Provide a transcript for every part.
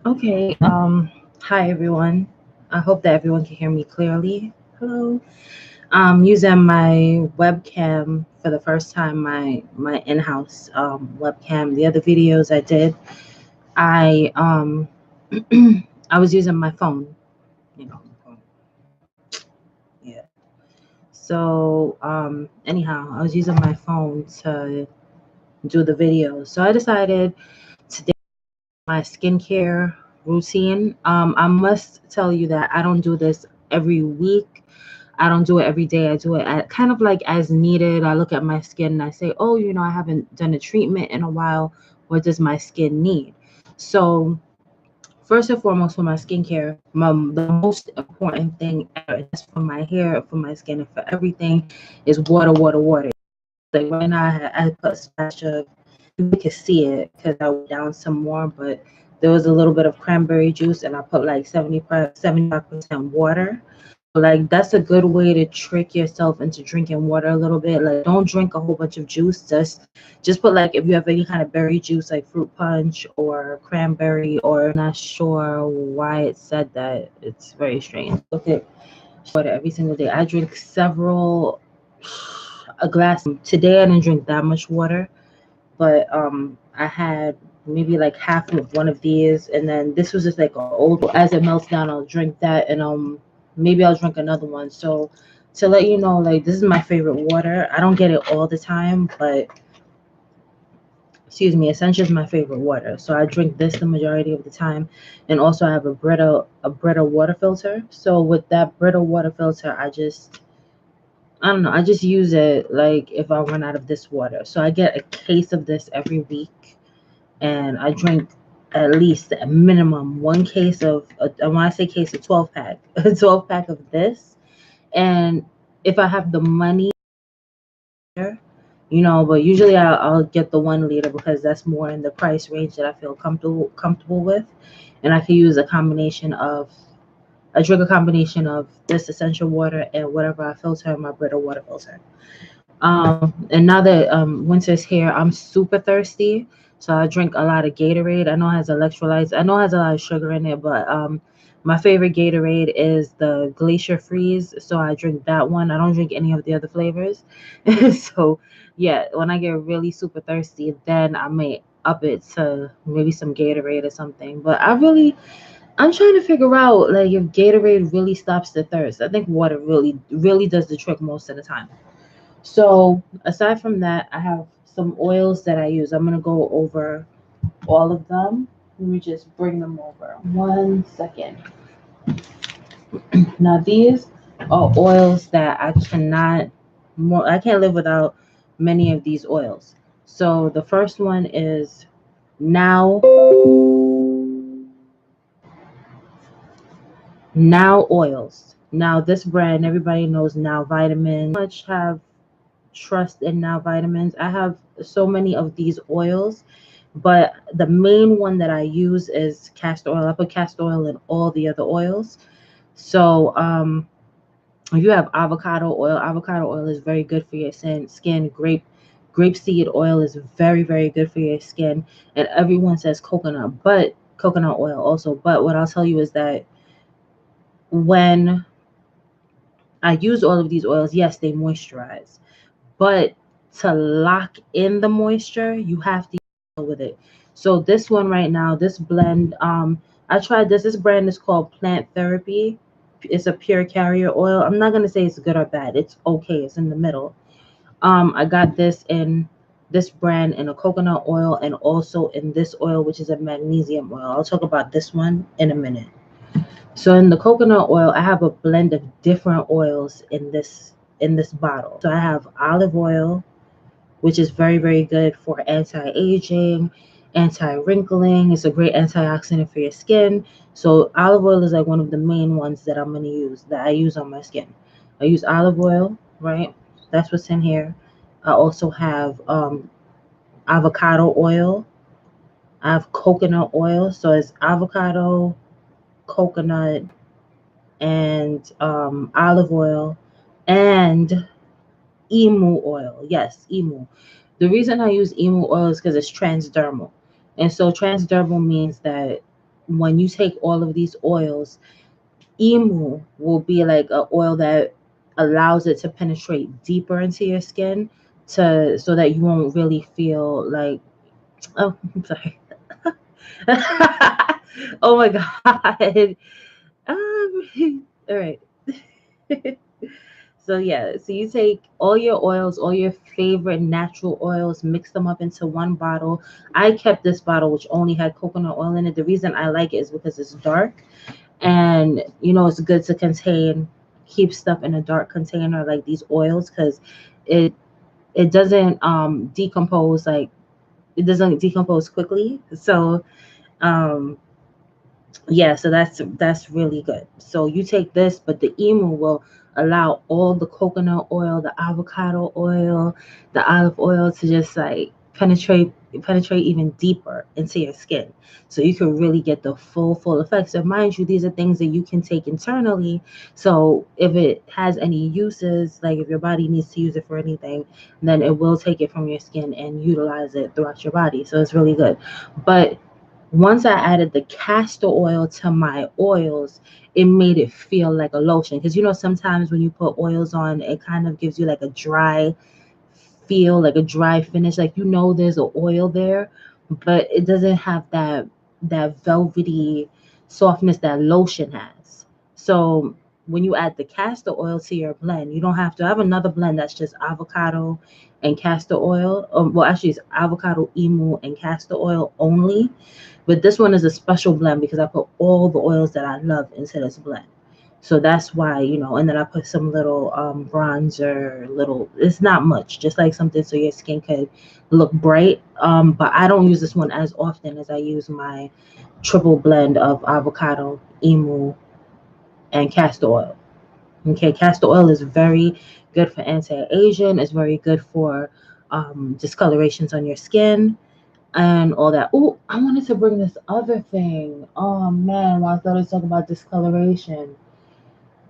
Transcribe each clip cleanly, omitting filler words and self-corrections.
Okay, hi everyone. I hope that everyone can hear me clearly. Hello. Using my webcam for the first time, my in-house webcam. The other videos I did, I I was using my phone, yeah. So anyhow, I was using my phone to do the videos. So I decided today my skincare routine. I must tell you that I don't do this every week. I don't do it every day. I do it at, kind of like as needed. I look at my skin and I say, oh, I haven't done a treatment in a while. What does my skin need? So, first and foremost, for my skincare, the most important thing ever, and that's for my hair, for my skin, and for everything, is water, water, water. Like right now, I put a splash of, you can see it because I went down some more, but there was a little bit of cranberry juice, and I put like 75% water. So like that's a good way to trick yourself into drinking water a little bit. Like don't drink a whole bunch of juice. Just put like if you have any kind of berry juice like fruit punch or cranberry or not sure why it said that. It's very strange. Look at water every single day. I drink several a glass today. I didn't drink that much water, but I had maybe like half of one of these, and then this was just like an old. As it melts down, I'll drink that, and maybe I'll drink another one. So to let you know, like this is my favorite water. I don't get it all the time, but excuse me, Essentia is my favorite water. So I drink this the majority of the time, and also I have a Brita water filter. So with that Brita water filter, I don't know. I just use it like if I run out of this water. So I get a case of this every week, and I drink at least a minimum one case of. When I say case, a 12 pack, a 12 pack of this. And if I have the money, but usually I'll get the 1 liter because that's more in the price range that I feel comfortable with, and I can use a combination of. I drink a combination of this essential water and whatever I filter in my Brita water filter. And now that winter's here, I'm super thirsty, so I drink a lot of Gatorade. I know it has electrolytes. I know it has a lot of sugar in it, but my favorite Gatorade is the Glacier Freeze, so I drink that one. I don't drink any of the other flavors. So yeah, when I get really super thirsty, then I may up it to maybe some Gatorade or something. But I'm trying to figure out like if Gatorade really stops the thirst. I think water really really does the trick most of the time. So aside from that, I have some oils that I use. I'm gonna go over all of them. Let me just bring them over. 1 second. Now these are oils that I can't live without many of these oils. So the first one is now now oils. Now this brand, everybody knows Now Vitamins. Much have trust in Now Vitamins. I have so many of these oils, but the main one that I use is castor oil. I put castor oil in all the other oils. So if you have avocado oil is very good for your skin. Grapeseed oil is very very good for your skin, and everyone says coconut oil also. But what I'll tell you is that when I use all of these oils, yes, they moisturize, but to lock in the moisture, you have to deal with it. So this one right now, this blend, I tried this. This brand is called Plant Therapy. It's a pure carrier oil. I'm not gonna say it's good or bad. It's okay. It's in the middle. I got this brand in a coconut oil and also in this oil, which is a magnesium oil. I'll talk about this one in a minute. So in the coconut oil, I have a blend of different oils in this bottle. So I have olive oil, which is very, very good for anti-aging, anti-wrinkling. It's a great antioxidant for your skin. So olive oil is like one of the main ones that I'm gonna use that I use on my skin. I use olive oil, right? That's what's in here. I also have avocado oil. I have coconut oil. So it's avocado, coconut, and olive oil, and emu oil. Yes, emu. The reason I use emu oil is because it's transdermal. And so transdermal means that when you take all of these oils, emu will be like a oil that allows it to penetrate deeper into your skin to so that you won't really feel like, oh, I'm sorry. Oh my god. All right. So yeah, so you take all your oils, all your favorite natural oils, mix them up into one bottle. I kept this bottle which only had coconut oil in it. The reason I like it is because it's dark, and it's good to keep stuff in a dark container like these oils, because it it doesn't decompose, like it doesn't decompose quickly. So um yeah, so that's really good. So you take this, but the emu will allow all the coconut oil, the avocado oil, the olive oil to just like penetrate even deeper into your skin, so you can really get the full effects. And mind you, these are things that you can take internally, so if it has any uses, like if your body needs to use it for anything, then it will take it from your skin and utilize it throughout your body. So it's really good. But once I added the castor oil to my oils, it made it feel like a lotion. Because sometimes when you put oils on, it kind of gives you like a dry feel, like a dry finish. Like there's an oil there, but it doesn't have that velvety softness that lotion has. So when you add the castor oil to your blend, you don't have to have another blend that's just avocado and castor oil. Well, actually, it's avocado, emu, and castor oil only. But this one is a special blend because I put all the oils that I love into this blend. So that's why, and then I put some little bronzer, it's not much, just like something so your skin could look bright. But I don't use this one as often as I use my triple blend of avocado, emu, and castor oil. Okay, castor oil is very good for anti-aging. It's very good for discolorations on your skin and all that. Oh, I wanted to bring this other thing. Oh man, while I thought I was talking about discoloration.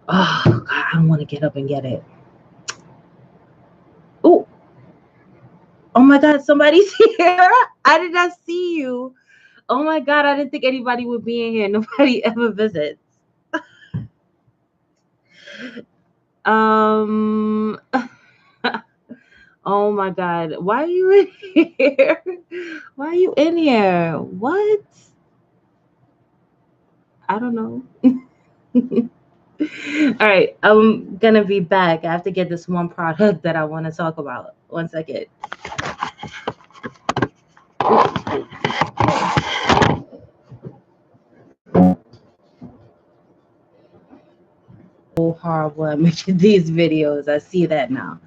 Oh God, I don't want to get up and get it. Oh, oh my God, somebody's here. I did not see you. Oh my God, I didn't think anybody would be in here. Nobody ever visits. Um. Oh my God, why are you in here? Why are you in here? What? I don't know. All right, I'm gonna be back. I have to get this one product that I want to talk about. One second. So horrible at making these videos. I see that now.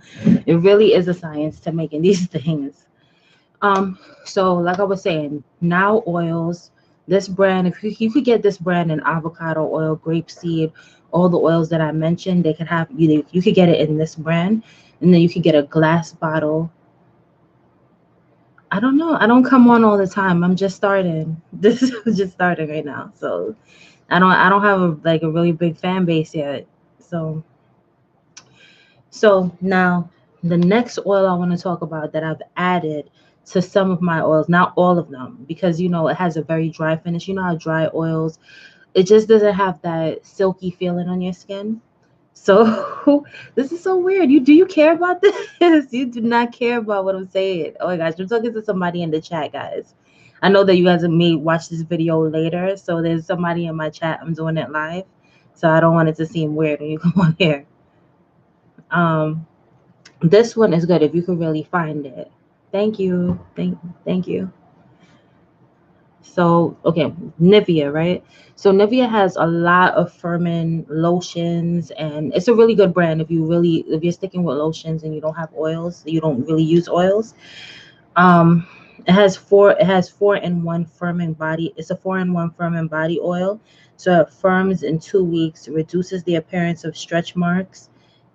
It really is a science to making these things. So like I was saying, now oils. This brand, if you could get this brand in avocado oil, grapeseed, all the oils that I mentioned, they could have you could get it in this brand, and then you could get a glass bottle. I don't know. I don't come on all the time. I'm just starting. This is just starting right now. So I don't have a really big fan base yet. So now the next oil I want to talk about that I've added to some of my oils, not all of them, because it has a very dry finish. You know how dry oils, it just doesn't have that silky feeling on your skin. So this is so weird. Do you care about this? You do not care about what I'm saying. Oh my gosh, I'm talking to somebody in the chat, guys. I know that you guys may watch this video later, so there's somebody in my chat. I'm doing it live, so I don't want it to seem weird when you come on here. Um, this one is good if you can really find it. Thank you. Thank you. So, okay, Nivea, right? So Nivea has a lot of firming lotions, and it's a really good brand if you're sticking with lotions and you don't have oils, you don't really use oils. Um, it has 4-in-1 firming body. It's a 4-in-1 firming body oil. So it firms in 2 weeks, reduces the appearance of stretch marks,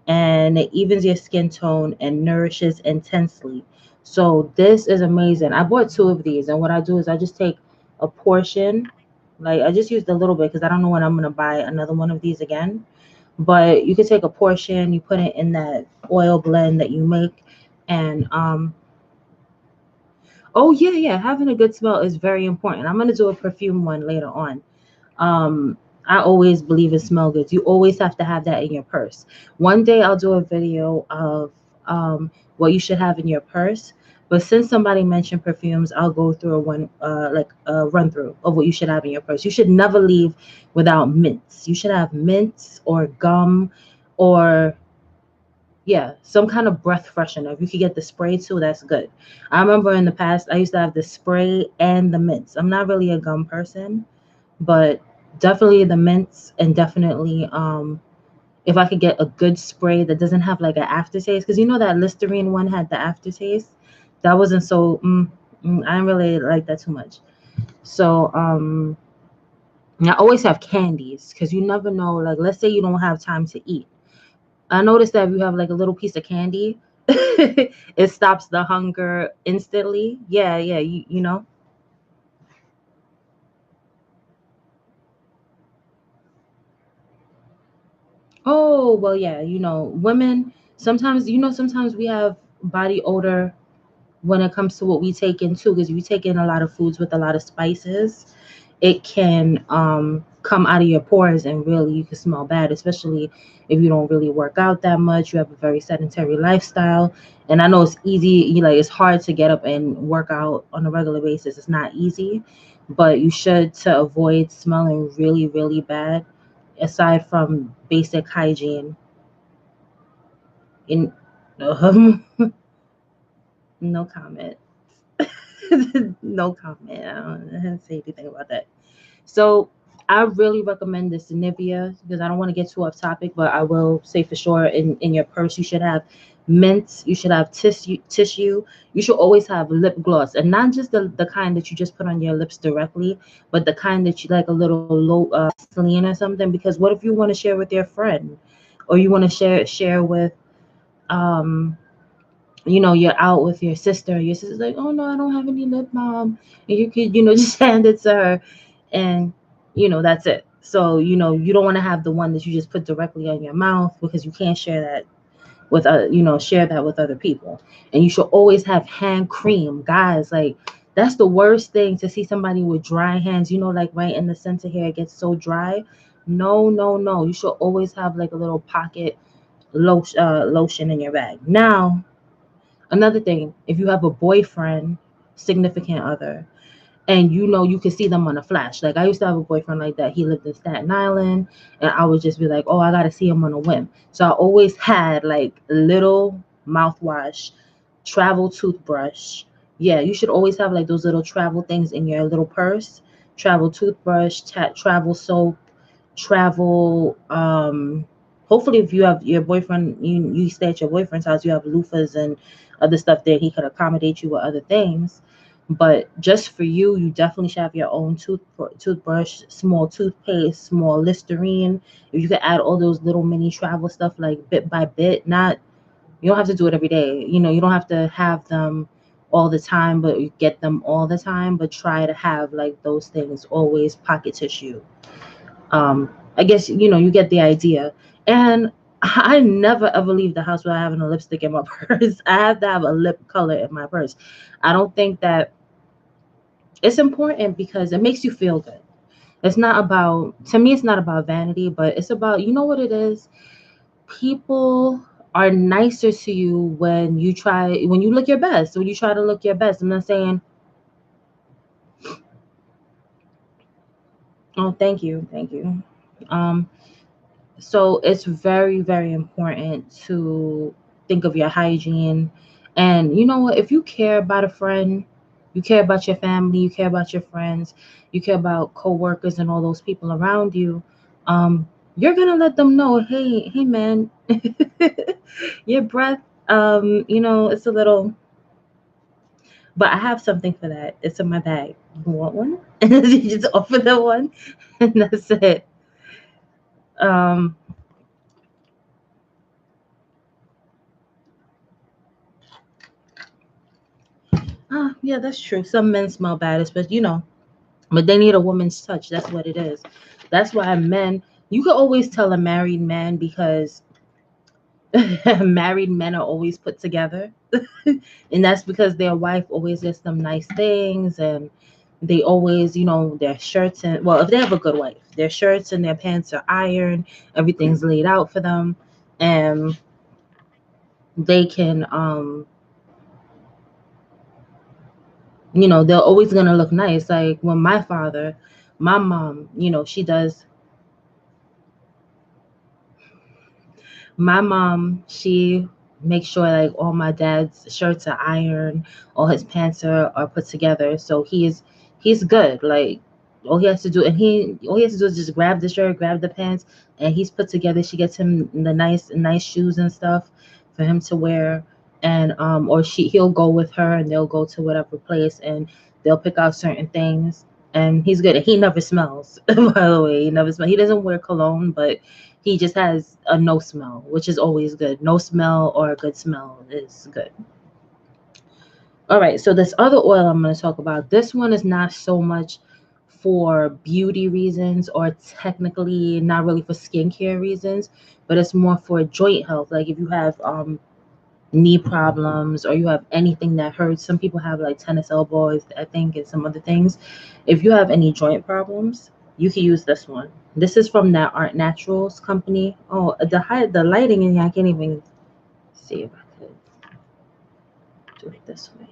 and it evens your skin tone and nourishes intensely. So this is amazing. I bought 2 of these, and what I do is I just take a portion, like I just used a little bit because I don't know when I'm gonna buy another one of these again. But you can take a portion, you put it in that oil blend that you make, and oh yeah, having a good smell is very important. I'm gonna do a perfume one later on. Um, I always believe in smell goods. You always have to have that in your purse. One day I'll do a video of what you should have in your purse. But since somebody mentioned perfumes, I'll go through a run through of what you should have in your purse. You should never leave without mints. You should have mints or gum or yeah, some kind of breath freshener. If you could get the spray too, that's good. I remember in the past I used to have the spray and the mints. I'm not really a gum person, but definitely the mints and definitely if I could get a good spray that doesn't have like an aftertaste, because you know that Listerine one had the aftertaste. That wasn't so. I didn't really like that too much. So I always have candies because you never know. Like let's say you don't have time to eat. I noticed that if you have like a little piece of candy, it stops the hunger instantly. Yeah, yeah, you know. Oh, well, yeah, women sometimes, sometimes we have body odor when it comes to what we take in too, because if you take in a lot of foods with a lot of spices, it can come out of your pores and really you can smell bad, especially if you don't really work out that much. You have a very sedentary lifestyle. And I know it's easy, it's hard to get up and work out on a regular basis. It's not easy, but you should to avoid smelling really, really bad, aside from basic hygiene in no comment. No comment. I don't say anything about that. So I really recommend this Nivea because I don't want to get too off topic, but I will say for sure in your purse you should have mints, you should have tissue, you should always have lip gloss, and not just the kind that you just put on your lips directly, but the kind that you like a little low Vaseline or something. Because what if you want to share with your friend, or you want to share with um you're out with your sister. Your sister's like, oh no, I don't have any lip balm. And you could, just hand it to her and that's it. So, you don't want to have the one that you just put directly on your mouth because you can't share that with share that with other people. And you should always have hand cream. Guys, like that's the worst thing to see somebody with dry hands, like right in the center here, it gets so dry. No, no, no. You should always have like a little pocket lotion in your bag. Now, another thing, if you have a boyfriend, significant other, and you can see them on a flash. Like I used to have a boyfriend like that. He lived in Staten Island, and I would just be like, oh, I gotta see him on a whim. So I always had like little mouthwash, travel toothbrush. Yeah, you should always have like those little travel things in your little purse. Travel toothbrush, travel soap, travel hopefully if you have your boyfriend, you stay at your boyfriend's house, you have loofahs and other stuff there, he could accommodate you with other things. But just for you, you definitely should have your own toothbrush, small toothpaste, small Listerine. If you could add all those little mini travel stuff like bit by bit, not you don't have to do it every day. You don't have to have them all the time, but you get them all the time. But try to have like those things always. Pocket tissue. I guess you get the idea. And I never ever leave the house without having a lipstick in my purse. I have to have a lip color in my purse. I don't think that it's important because it makes you feel good. It's not about, to me, it's not about vanity, but it's about, you know what it is? People are nicer to you when you look your best, when you try to look your best. I'm not saying, oh, thank you. Thank you. Um, so it's very, very important to think of your hygiene. And you know what? If you care about a friend, you care about your family, you care about your friends, you care about coworkers and all those people around you, um, you're gonna let them know, hey man, your breath, it's a little, but I have something for that. It's in my bag. You want one? And you just offer the one, and that's it. Um, yeah, that's true. Some men smell bad, especially, but they need a woman's touch. That's what it is. That's why men, you can always tell a married man because married men are always put together. And that's because their wife always gets them nice things and They always, their shirts and, well, if they have a good wife, their shirts and their pants are ironed, everything's laid out for them, and they can, they're always gonna look nice. Like when my mom, she does. My mom, she makes sure like all my dad's shirts are ironed, all his pants are put together. So he's good. Like all he has to do is just grab the shirt, grab the pants, and he's put together. She gets him the nice shoes and stuff for him to wear. And or he'll go with her and they'll go to whatever place and they'll pick out certain things. And he's good. He never smells. By the way, he never smells. He doesn't wear cologne, but he just has a no smell, which is always good. No smell or a good smell is good. All right, so this other oil I'm going to talk about, this one is not so much for beauty reasons or technically not really for skincare reasons, but it's more for joint health. Like if you have knee problems or you have anything that hurts. Some people have like tennis elbows, I think, and some other things. If you have any joint problems, you can use this one. This is from that Art Naturals company. Oh, the lighting in here, I can't even see if I could do it this way.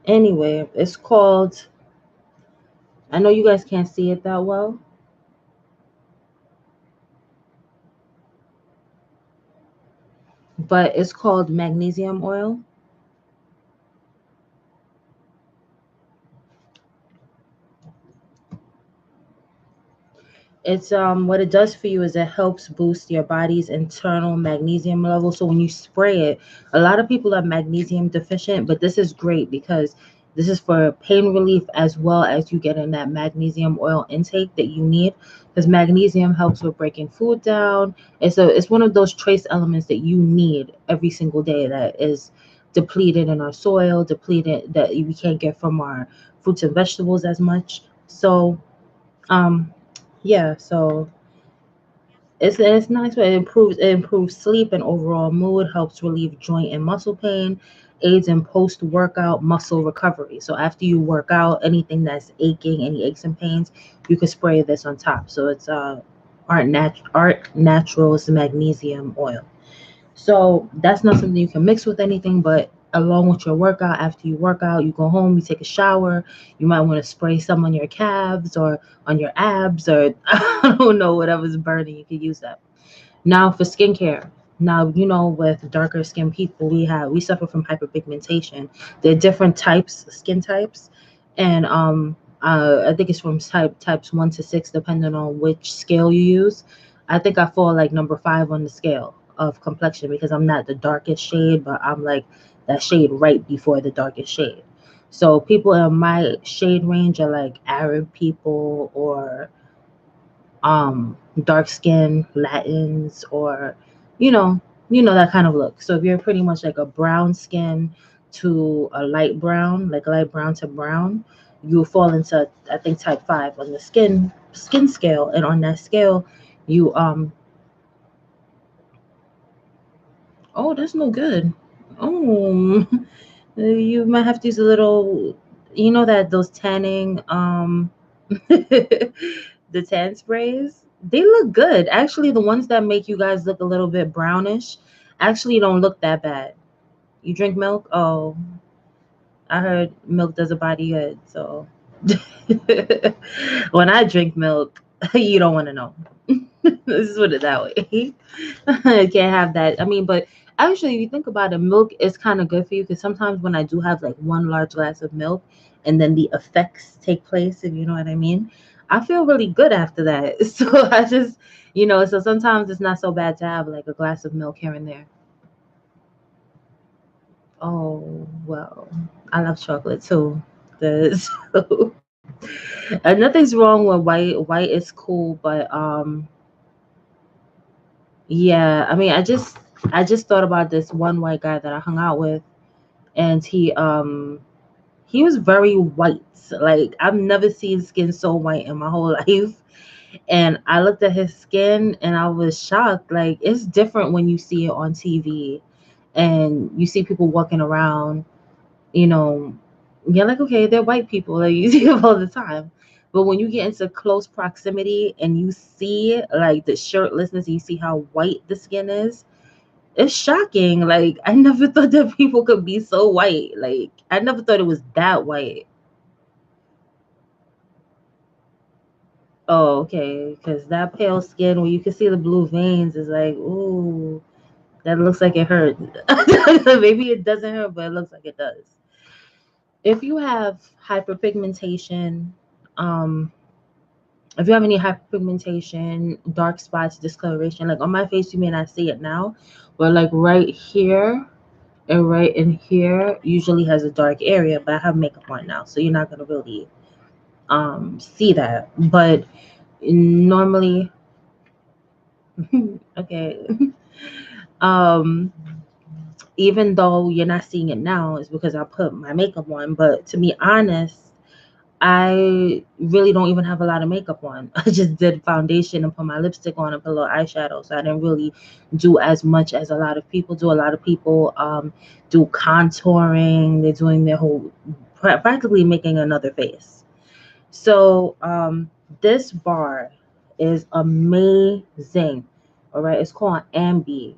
Anyway, it's called, I know you guys can't see it that well, but it's called magnesium oil. It's what it does for you is it helps boost your body's internal magnesium level. So when you spray it, a lot of people are magnesium deficient, but this is great because this is for pain relief as well as you getting that magnesium oil intake that you need, because magnesium helps with breaking food down. It's one of those trace elements that you need every single day that is depleted in our soil, depleted that we can't get from our fruits and vegetables as much. So um yeah, so it's nice, but it improves sleep and overall mood, helps relieve joint and muscle pain, aids in post workout muscle recovery. So after you work out, anything that's aching, any aches and pains, you can spray this on top. So it's Art Naturals magnesium oil. So that's not something you can mix with anything, but along with your workout, after you work out, you go home, you take a shower, you might want to spray some on your calves or on your abs or I don't know, whatever's burning, you can use that. Now for skincare. Now, with darker skin people, we suffer from hyperpigmentation. There are different skin types, and I think it's from types 1 to 6, depending on which scale you use. I think I fall like number 5 on the scale of complexion because I'm not the darkest shade, but I'm like that shade right before the darkest shade. So people in my shade range are like Arab people or dark skin Latins or you know that kind of look. So if you're pretty much like a brown skin to a light brown, like light brown to brown, you fall into, I think, type 5 on the skin scale. And on that scale you oh, that's no good. Oh, you might have to use a little, that those tanning the tan sprays, they look good. Actually, the ones that make you guys look a little bit brownish actually don't look that bad. You drink milk? Oh, I heard milk does a body good. So when I drink milk, you don't want to know. Let's just put it that way. I can't have that. I mean, but actually, if you think about it, milk is kind of good for you because sometimes when I do have like one large glass of milk and then the effects take place, if you know what I mean, I feel really good after that. So I just, so sometimes it's not so bad to have like a glass of milk here and there. Oh, well, I love chocolate too. So, nothing's wrong with white. White is cool, but yeah, I mean, I just thought about this one white guy that I hung out with, and he was very white. Like I've never seen skin so white in my whole life. And I looked at his skin and I was shocked. Like it's different when you see it on TV and you see people walking around, you know, you're like, okay, they're white people. Like, you see them all the time. But when you get into close proximity and you see like the shirtlessness, you see how white the skin is, it's shocking. Like, I never thought that people could be so white. Like, I never thought it was that white. Oh, okay. Because that pale skin where you can see the blue veins is like, ooh, that looks like it hurts. Maybe it doesn't hurt, but it looks like it does. If you have hyperpigmentation, um, if you have any hyperpigmentation, dark spots, discoloration, like on my face, you may not see it now, but like right here and right in here usually has a dark area, but I have makeup on now, so you're not gonna really see that. But normally, okay, um even though you're not seeing it now, it's because I put my makeup on. But to be honest, I really don't even have a lot of makeup on. I just did foundation and put my lipstick on and put a little eyeshadow. So I didn't really do as much as a lot of people do. A lot of people do contouring. They're doing their whole, practically making another face. So this bar is amazing. All right, it's called Ambi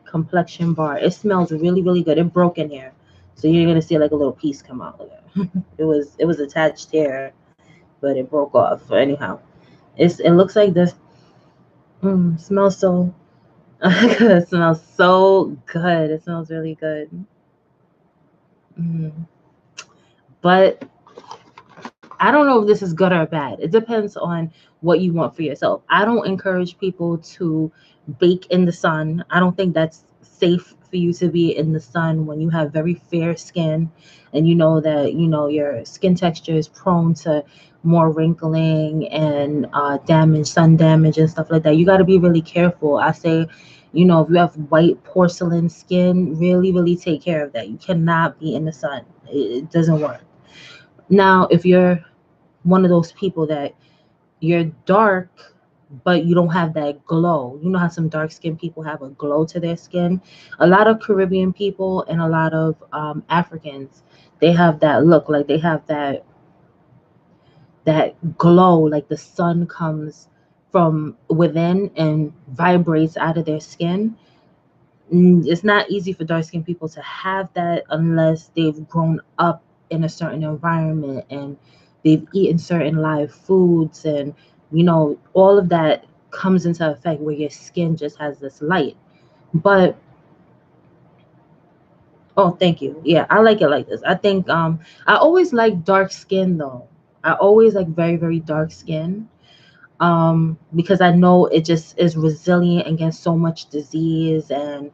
Complexion Bar. It smells really, really good. It broke in here, so you're gonna see like a little piece come out. Look at it. It was attached here, but it broke off. Anyhow, it looks like this. Smells so it smells so good. It smells really good. Mm. But I don't know if this is good or bad. It depends on what you want for yourself. I don't encourage people to bake in the sun. I don't think that's safe for you to be in the sun when you have very fair skin and you know that your skin texture is prone to more wrinkling and damage, sun damage and stuff like that. You got to be really careful. I say, if you have white porcelain skin, really, really take care of that. You cannot be in the sun. It doesn't work. Now, if you're one of those people that you're dark but you don't have that glow. You know how some dark skinned people have a glow to their skin? A lot of Caribbean people and a lot of Africans, they have that look, like they have that glow, like the sun comes from within and vibrates out of their skin. It's not easy for dark skinned people to have that unless they've grown up in a certain environment and they've eaten certain live foods, and all of that comes into effect where your skin just has this light. But oh, thank you. Yeah, I like it like this. I think I always like dark skin though. I always like very, very dark skin, because I know it just is resilient against so much disease and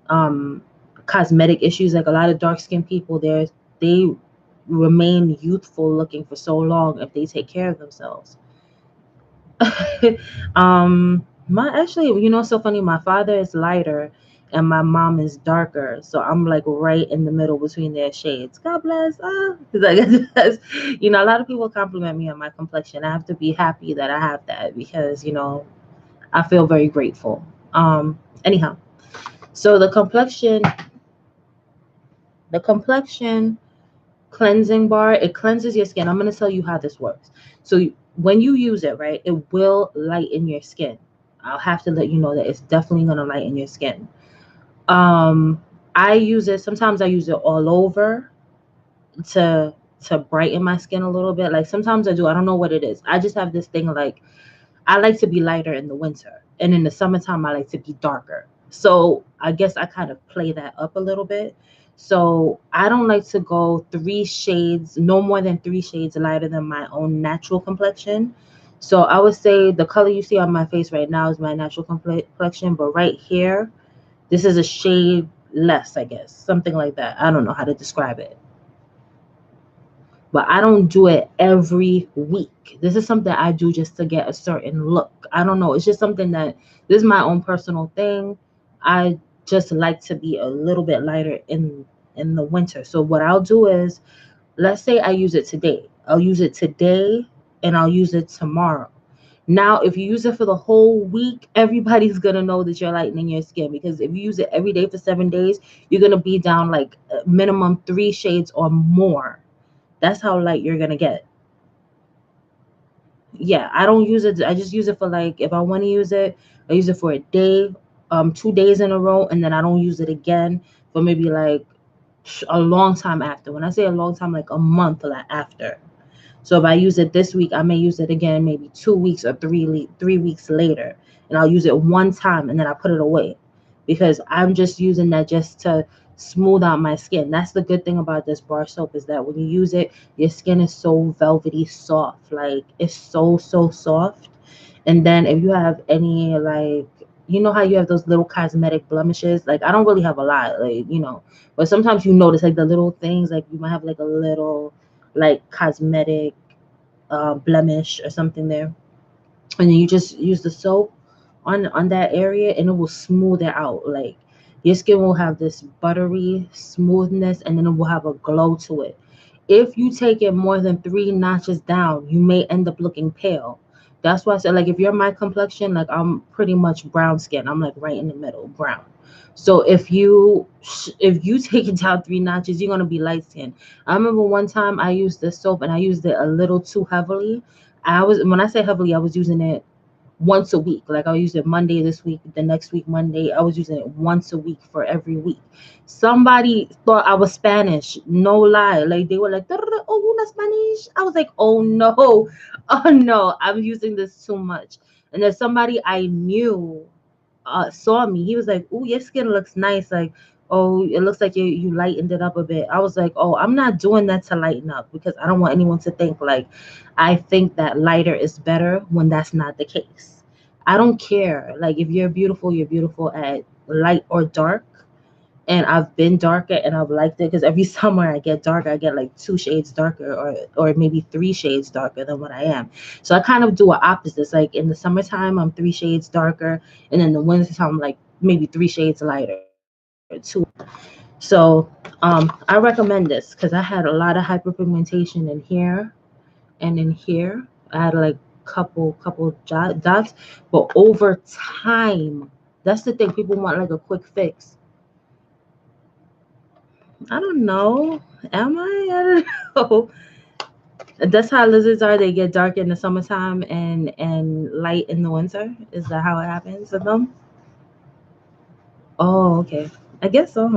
um cosmetic issues. Like a lot of dark skinned people, they remain youthful looking for so long if they take care of themselves. My actually, so funny, my father is lighter and my mom is darker, so I'm like right in the middle between their shades. God bless. Like, a lot of people compliment me on my complexion. I have to be happy that I have that because I feel very grateful. Anyhow, so the complexion cleansing bar, it cleanses your skin. I'm going to tell you how this works. So when you use it, right, it will lighten your skin. I'll have to let you know that it's definitely going to lighten your skin. um I use it, sometimes I use it all over to brighten my skin a little bit. Like sometimes I don't know what it is. I just have this thing, like I like to be lighter in the winter, and in the summertime, I like to be darker. So I guess I kind of play that up a little bit. So I don't like to go 3 shades, no more than 3 shades lighter than my own natural complexion. So I would say the color you see on my face right now is my natural complexion, but right here, this is a shade less, I guess, something like that. I don't know how to describe it, but I don't do it every week. This is something I do just to get a certain look. I don't know. It's just something that this is my own personal thing. I just like to be a little bit lighter in the winter. So what I'll do is, let's say I use it today. I'll use it today and I'll use it tomorrow. Now, if you use it for the whole week, everybody's gonna know that you're lightening your skin, because if you use it every day for 7 days, you're gonna be down like minimum 3 shades or more That's how light you're gonna get. Yeah, I don't use it. I just use it for like if I want to use it, I use it for a day, 2 days in a row, and then I don't use it again for maybe like a long time after. When I say a long time, like a month like after. So if I use it this week, I may use it again maybe 2 weeks or 3 weeks later, and I'll use it one time and then I put it away because I'm just using that just to smooth out my skin. That's the good thing about this bar soap is that when you use it, your skin is so velvety soft, like it's so soft. And then if you have any like how you have those little cosmetic blemishes, like I don't really have a lot, like but sometimes you notice like the little things, like you might have like a little like cosmetic blemish or something there, and then you just use the soap on that area and it will smooth it out. Like your skin will have this buttery smoothness and then it will have a glow to it. If you take it more than 3 notches down, you may end up looking pale. That's why I said, like, if you're my complexion, like I'm pretty much brown skin. I'm like right in the middle, brown. So if you take it down 3 notches, you're gonna be light skinned. I remember one time I used this soap and I used it a little too heavily. When I say heavily, I was using it once a week. Like I'll use it Monday this week, the next week Monday. I was using it once a week for every week. Somebody thought I was Spanish. No lie. Like they were like, "Oh, you not Spanish?" I was like, "Oh no, oh no, I'm using this too much." And then somebody I knew saw me. He was like, "Oh, your skin looks nice." Like, "Oh, it looks like you lightened it up a bit." I was like, "Oh, I'm not doing that to lighten up because I don't want anyone to think like I think that lighter is better when that's not the case." I don't care. Like if you're beautiful, you're beautiful at light or dark. And I've been darker and I've liked it because every summer I get darker. I get like 2 shades darker or maybe 3 shades darker than what I am. So I kind of do a opposite. It's like in the summertime I'm 3 shades darker, and in the wintertime I'm like maybe 3 shades lighter, two. So I recommend this because I had a lot of hyperpigmentation in here and in here. I had like couple dots, but over time, that's the thing. People want like a quick fix. I don't know. Am I? I don't know. That's how lizards are. They get dark in the summertime and light in the winter. Is that how it happens with them? Oh, okay. I guess so.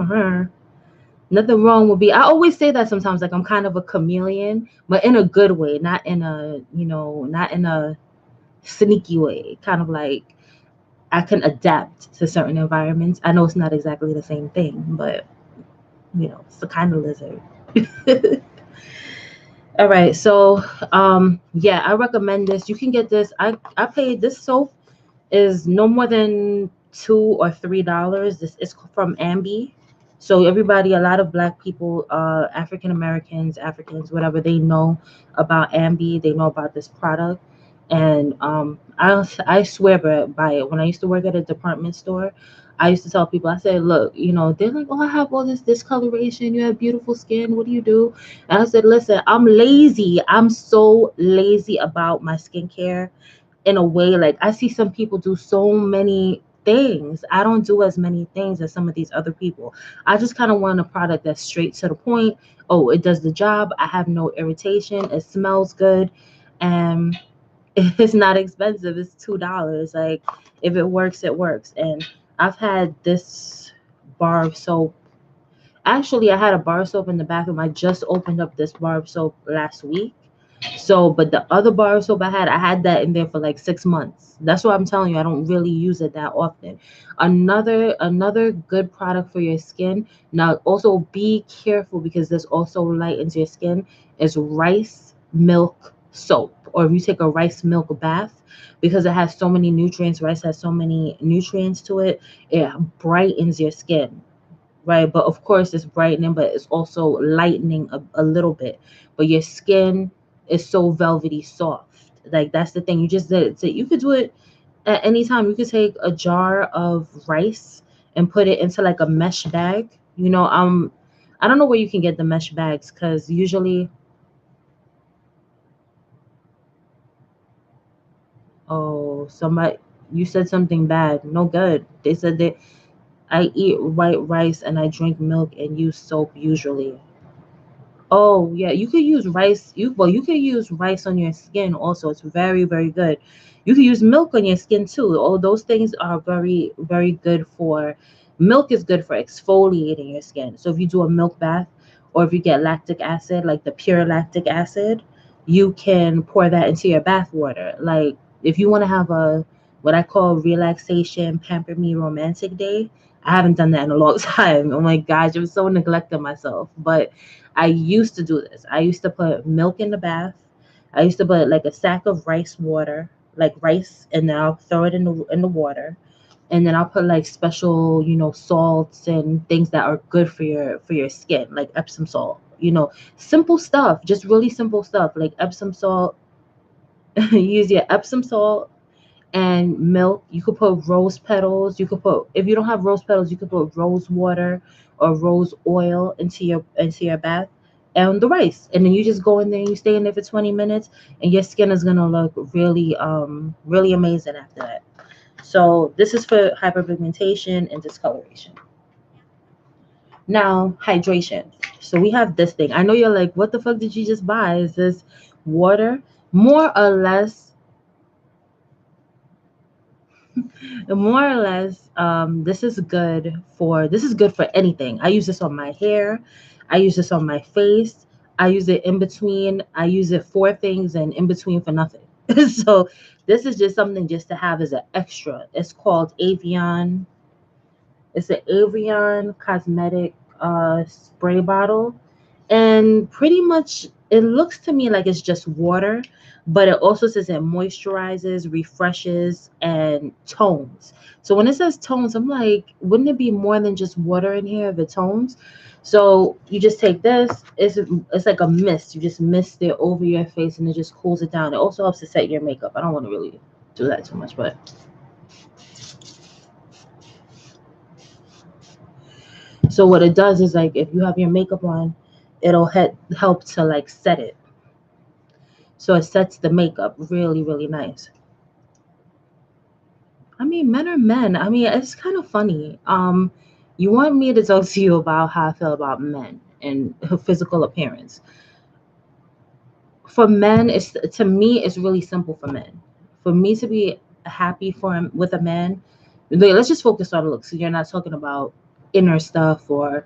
Nothing wrong with be. I always say that sometimes. Like I'm kind of a chameleon, but in a good way, not in a sneaky way. Kind of like I can adapt to certain environments. I know it's not exactly the same thing, but it's the kind of lizard. All right, so yeah, I recommend this. You can get this. I paid this soap is no more than $2 or $3. This is from Ambi. So everybody, a lot of Black people, African Americans, Africans, whatever, they know about Ambi. They know about this product, and I swear by it. When I used to work at a department store, I used to tell people, I said, look, they're like, oh, I have all this discoloration. You have beautiful skin. What do you do? And I said, listen, I'm lazy. I'm so lazy about my skincare in a way. Like I see some people do so many things. I don't do as many things as some of these other people. I just kind of want a product that's straight to the point. Oh, it does the job. I have no irritation. It smells good. And it's not expensive. It's $2. Like if it works, it works. And I've had this bar of soap. Actually, I had a bar of soap in the bathroom. I just opened up this bar of soap last week. So, but the other bar of soap I had that in there for like 6 months. That's what I'm telling you. I don't really use it that often. Another good product for your skin. Now, also be careful because this also lightens your skin. Is rice milk soap, or if you take a rice milk bath, because it has so many nutrients. Rice has so many nutrients to it. It brightens your skin, right? But of course, it's brightening, but it's also lightening a little bit. But your skin is so velvety soft. Like that's the thing. You just did it. So you could do it at any time. You could take a jar of rice and put it into like a mesh bag. I don't know where you can get the mesh bags because usually, oh, somebody, you said something bad. No good. They said that I eat white rice and I drink milk and use soap usually. Oh yeah, you could use rice. You could use rice on your skin also. It's very, very good. You could use milk on your skin too. All those things are very, very good for. Milk is good for exfoliating your skin. So if you do a milk bath, or if you get lactic acid, like the pure lactic acid, you can pour that into your bath water. Like if you want to have a what I call relaxation, pamper me romantic day. I haven't done that in a long time. Oh my gosh, I'm so neglecting myself. But I used to do this. I used to put milk in the bath. I used to put like a sack of rice water, like rice, and then I'll throw it in the water, and then I'll put like special, salts and things that are good for your skin, like Epsom salt. Simple stuff, just really simple stuff like Epsom salt. Use your Epsom salt and milk. You could put rose petals. You could put if you don't have rose petals, you could put rose water or rose oil into your bath and the rice. And then you just go in there and you stay in there for 20 minutes and your skin is gonna look really really amazing after that. So this is for hyperpigmentation and discoloration. Now hydration. So we have this thing. I know you're like, what the fuck did you just buy? Is this water? More or less, this is good for anything. I use this on my hair, I use this on my face, I use it in between, I use it for things and in between for nothing. So this is just something just to have as an extra. It's an Avion cosmetic spray bottle, and pretty much it looks to me like it's just water, but it also says it moisturizes, refreshes, and tones. So when it says tones, I'm like, wouldn't it be more than just water in here if it tones? So you just take this. It's like a mist. You just mist it over your face, and it just cools it down. It also helps to set your makeup. I don't want to really do that too much, but so what it does is like if you have your makeup on, it'll help to like set it. So it sets the makeup really, really nice. I mean, men are men. I mean, it's kind of funny. You want me to talk to you about how I feel about men and physical appearance. For men, it's to me, it's really simple for men. For me to be happy for him with a man, let's just focus on looks. So you're not talking about inner stuff or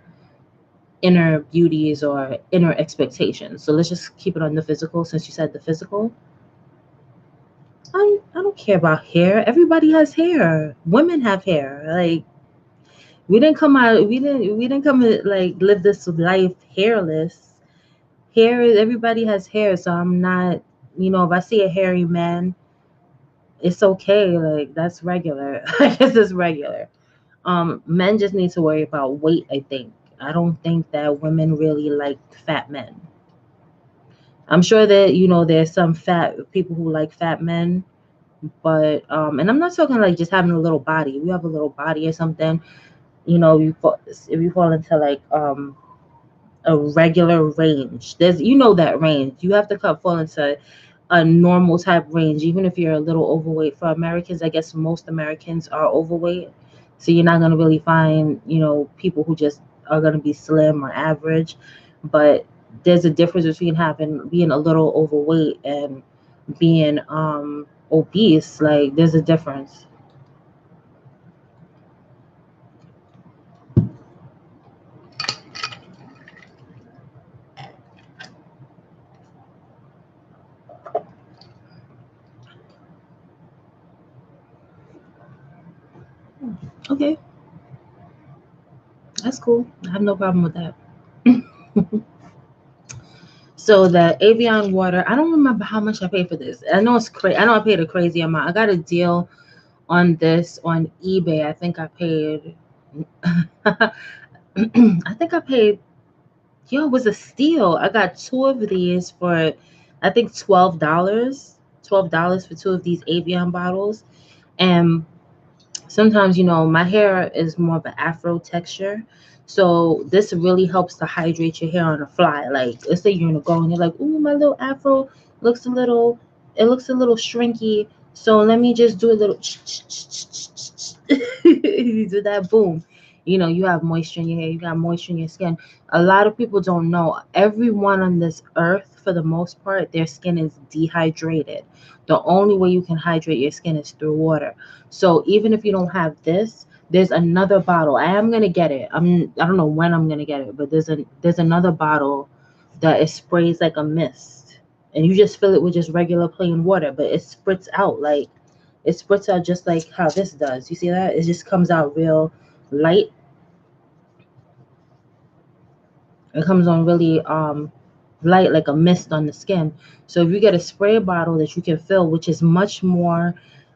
inner beauties or inner expectations. So let's just keep it on the physical since you said the physical. I don't care about hair. Everybody has hair. Women have hair. Like we didn't come to like live this life hairless. Everybody has hair, so I'm not, if I see a hairy man, it's okay. Like that's regular. I guess it's regular. Men just need to worry about weight, I think. I don't think that women really like fat men. I'm sure that there's some fat people who like fat men, but and I'm not talking like just having a little body. If you have a little body or something, if you fall into like a regular range, there's that range. You have to fall into a normal type range, even if you're a little overweight. For Americans, I guess most Americans are overweight, so you're not gonna really find people who just are gonna be slim or average, but there's a difference between being a little overweight and being obese. Like there's a difference. Okay, that's cool. I have no problem with that. So the Avion water, I don't remember how much I paid for this. I know it's crazy. I know I paid a crazy amount. I got a deal on this on eBay. I think I paid. I think I paid. Yo, it was a steal. I got two of these for, I think $12. $12 for two of these Avion bottles, and sometimes my hair is more of an afro texture, so this really helps to hydrate your hair on the fly. Like let's say you're gonna go and you're like, ooh, my little afro looks a little it looks a little shrinky, so let me just do a little you do that, boom, You have moisture in your hair, you got moisture in your skin. A lot of people don't know, everyone on this earth, for the most part, their skin is dehydrated. The only way you can hydrate your skin is through water. So even if you don't have this, there's another bottle. I am gonna get it. I don't know when I'm gonna get it, but there's another bottle that it sprays like a mist, and you just fill it with just regular plain water, but it spritz out like it spritz out just like how this does. You see that? It just comes out real light. It comes on really light, like a mist on the skin. So if you get a spray bottle that you can fill, which is much more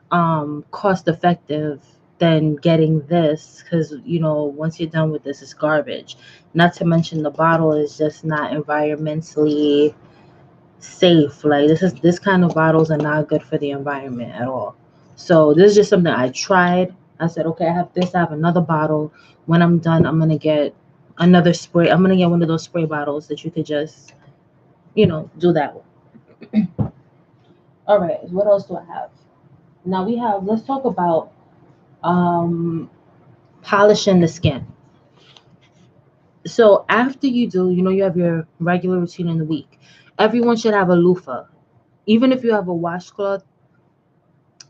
cost effective than getting this, because once you're done with this, it's garbage. Not to mention the bottle is just not environmentally safe. Like this kind of bottles are not good for the environment at all. So this is just something I tried. I said, okay, I have this, I have another bottle. When I'm done, I'm gonna get another spray. I'm gonna get one of those spray bottles that you could just, do that with. All right, what else do I have? Now let's talk about um polishing the skin. So after you do, you have your regular routine in the week. Everyone should have a loofah. Even if you have a washcloth,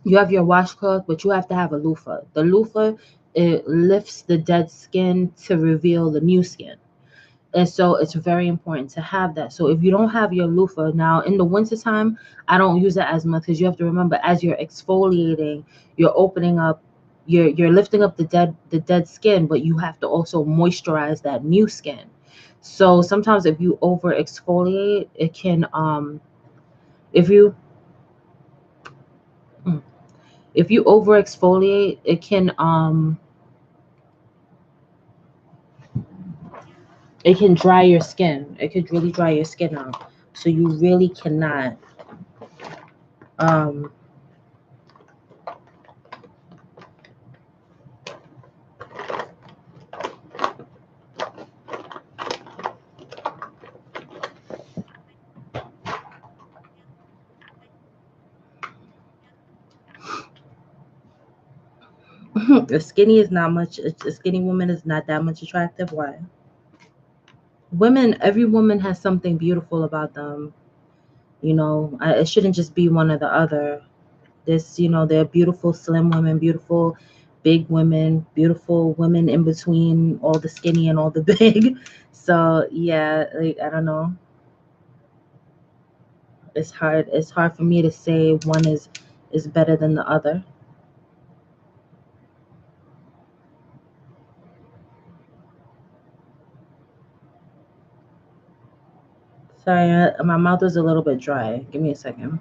you have your washcloth, but you have to have a loofah. The loofah, it lifts the dead skin to reveal the new skin. And so it's very important to have that. So if you don't have your loofah now in the wintertime, I don't use it as much, because you have to remember, as you're exfoliating, you're opening up, you're lifting up the dead skin, but you have to also moisturize that new skin. So sometimes if you over exfoliate, it can if you mm, if you over exfoliate, it can dry your skin. It could really dry your skin out. So you really cannot um a skinny is not much. A skinny woman is not that much attractive. Why? Every woman has something beautiful about them. It shouldn't just be one or the other. There are beautiful slim women, beautiful big women, beautiful women in between all the skinny and all the big. So yeah, like I don't know. It's hard for me to say one is better than the other. Sorry, my mouth is a little bit dry. Give me a second.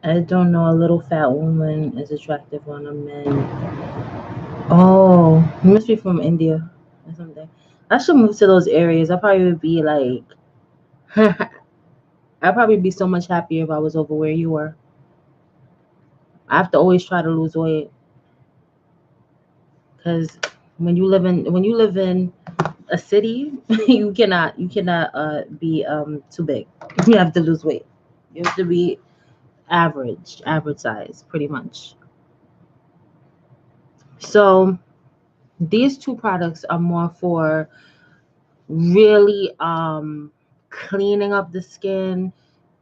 I don't know. A little fat woman is attractive on a man. Oh, you must be from India or something. I should move to those areas. I probably would be like, I'd probably be so much happier if I was over where you were. I have to always try to lose weight, because when you live in a city, you cannot be too big. You have to lose weight. You have to be average size, pretty much. So these two products are more for really cleaning up the skin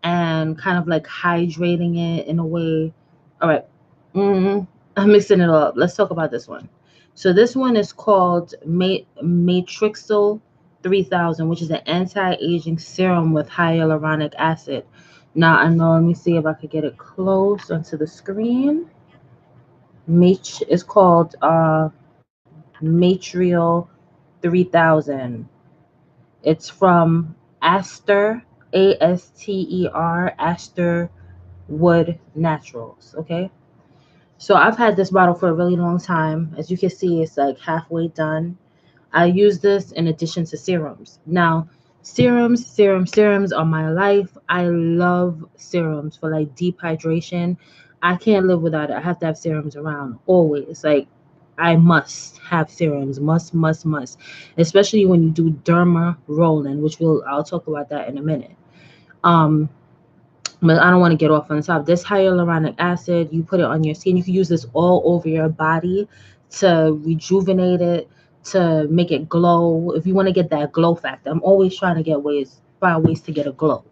and kind of like hydrating it in a way. All right. I'm mixing it all up. Let's talk about this one. So this one is called Matrixyl 3000, which is an anti-aging serum with hyaluronic acid. Now I know. Let me see if I could get it close onto the screen. Mat is called Matrial 3000. It's from Aster, Aster Wood Naturals. Okay. So I've had this bottle for a really long time. As you can see, it's like halfway done. I use this in addition to serums. Now, serums are my life. I love serums for like deep hydration. I can't live without it. I have to have serums around always. Like I must have serums. Must. Especially when you do derma rolling, which I'll talk about that in a minute. Um, but I don't want to get off on the top. This hyaluronic acid, you put it on your skin. You can use this all over your body to rejuvenate it, to make it glow. If you want to get that glow factor, I'm always trying to find ways to get a glow.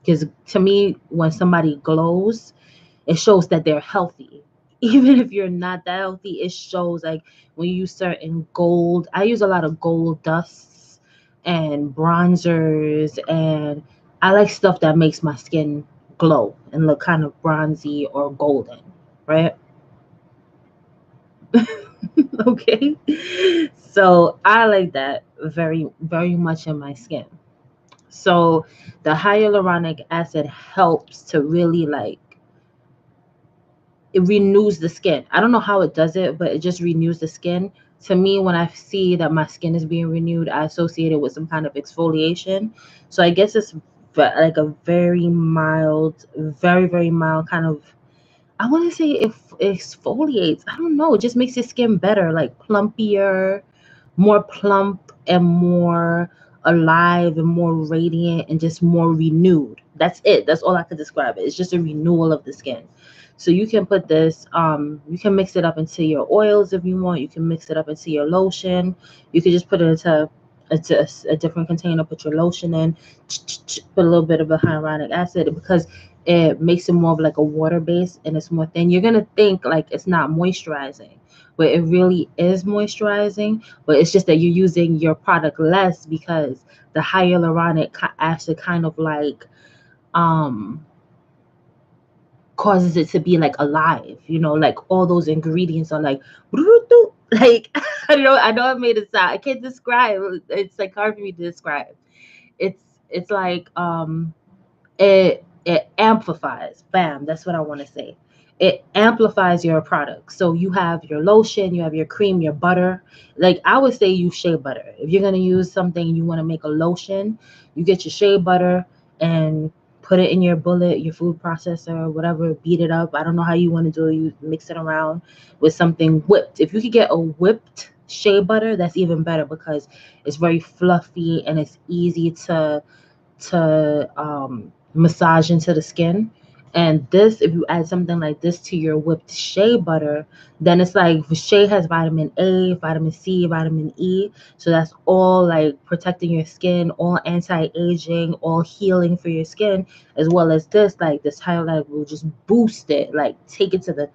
Because to me, when somebody glows, it shows that they're healthy. Even if you're not that healthy, it shows. Like when you use certain gold, I use a lot of gold dusts and bronzers, and I like stuff that makes my skin glow and look kind of bronzy or golden, right? Okay. So I like that very, very much in my skin. So the hyaluronic acid helps to really like, it renews the skin. I don't know how it does it, but it just renews the skin. To me, when I see that my skin is being renewed, I associate it with some kind of exfoliation. So I guess it's like a very mild, very, very mild kind of, I want to say if it exfoliates. I don't know. It just makes your skin better, like plumpier, more plump and more alive and more radiant and just more renewed. That's it. That's all I could describe it. It's just a renewal of the skin. So you can put this, you can mix it up into your oils if you want. You can mix it up into your lotion. You could just put it into a different container, put your lotion in, put a little bit of a hyaluronic acid because it makes it more of like a water base and it's more thin. You're going to think like it's not moisturizing, but it really is moisturizing. But it's just that you're using your product less because the hyaluronic acid kind of like um causes it to be like alive, like all those ingredients are like like I know I made it sound, I can't describe, it's like hard for me to describe. It's like it amplifies, bam, that's what I want to say. It amplifies your product. So you have your lotion, you have your cream, your butter. Like I would say use shea butter. If you're going to use something and you want to make a lotion, you get your shea butter and put it in your bullet, your food processor, whatever, beat it up. I don't know how you want to do it. You mix it around with something whipped. If you could get a whipped shea butter, that's even better because it's very fluffy and it's easy to massage into the skin. And this, if you add something like this to your whipped shea butter, then it's like shea has vitamin A, vitamin C, vitamin E. So that's all like protecting your skin, all anti-aging, all healing for your skin, as well as this, like this highlight will just boost it, like take it to the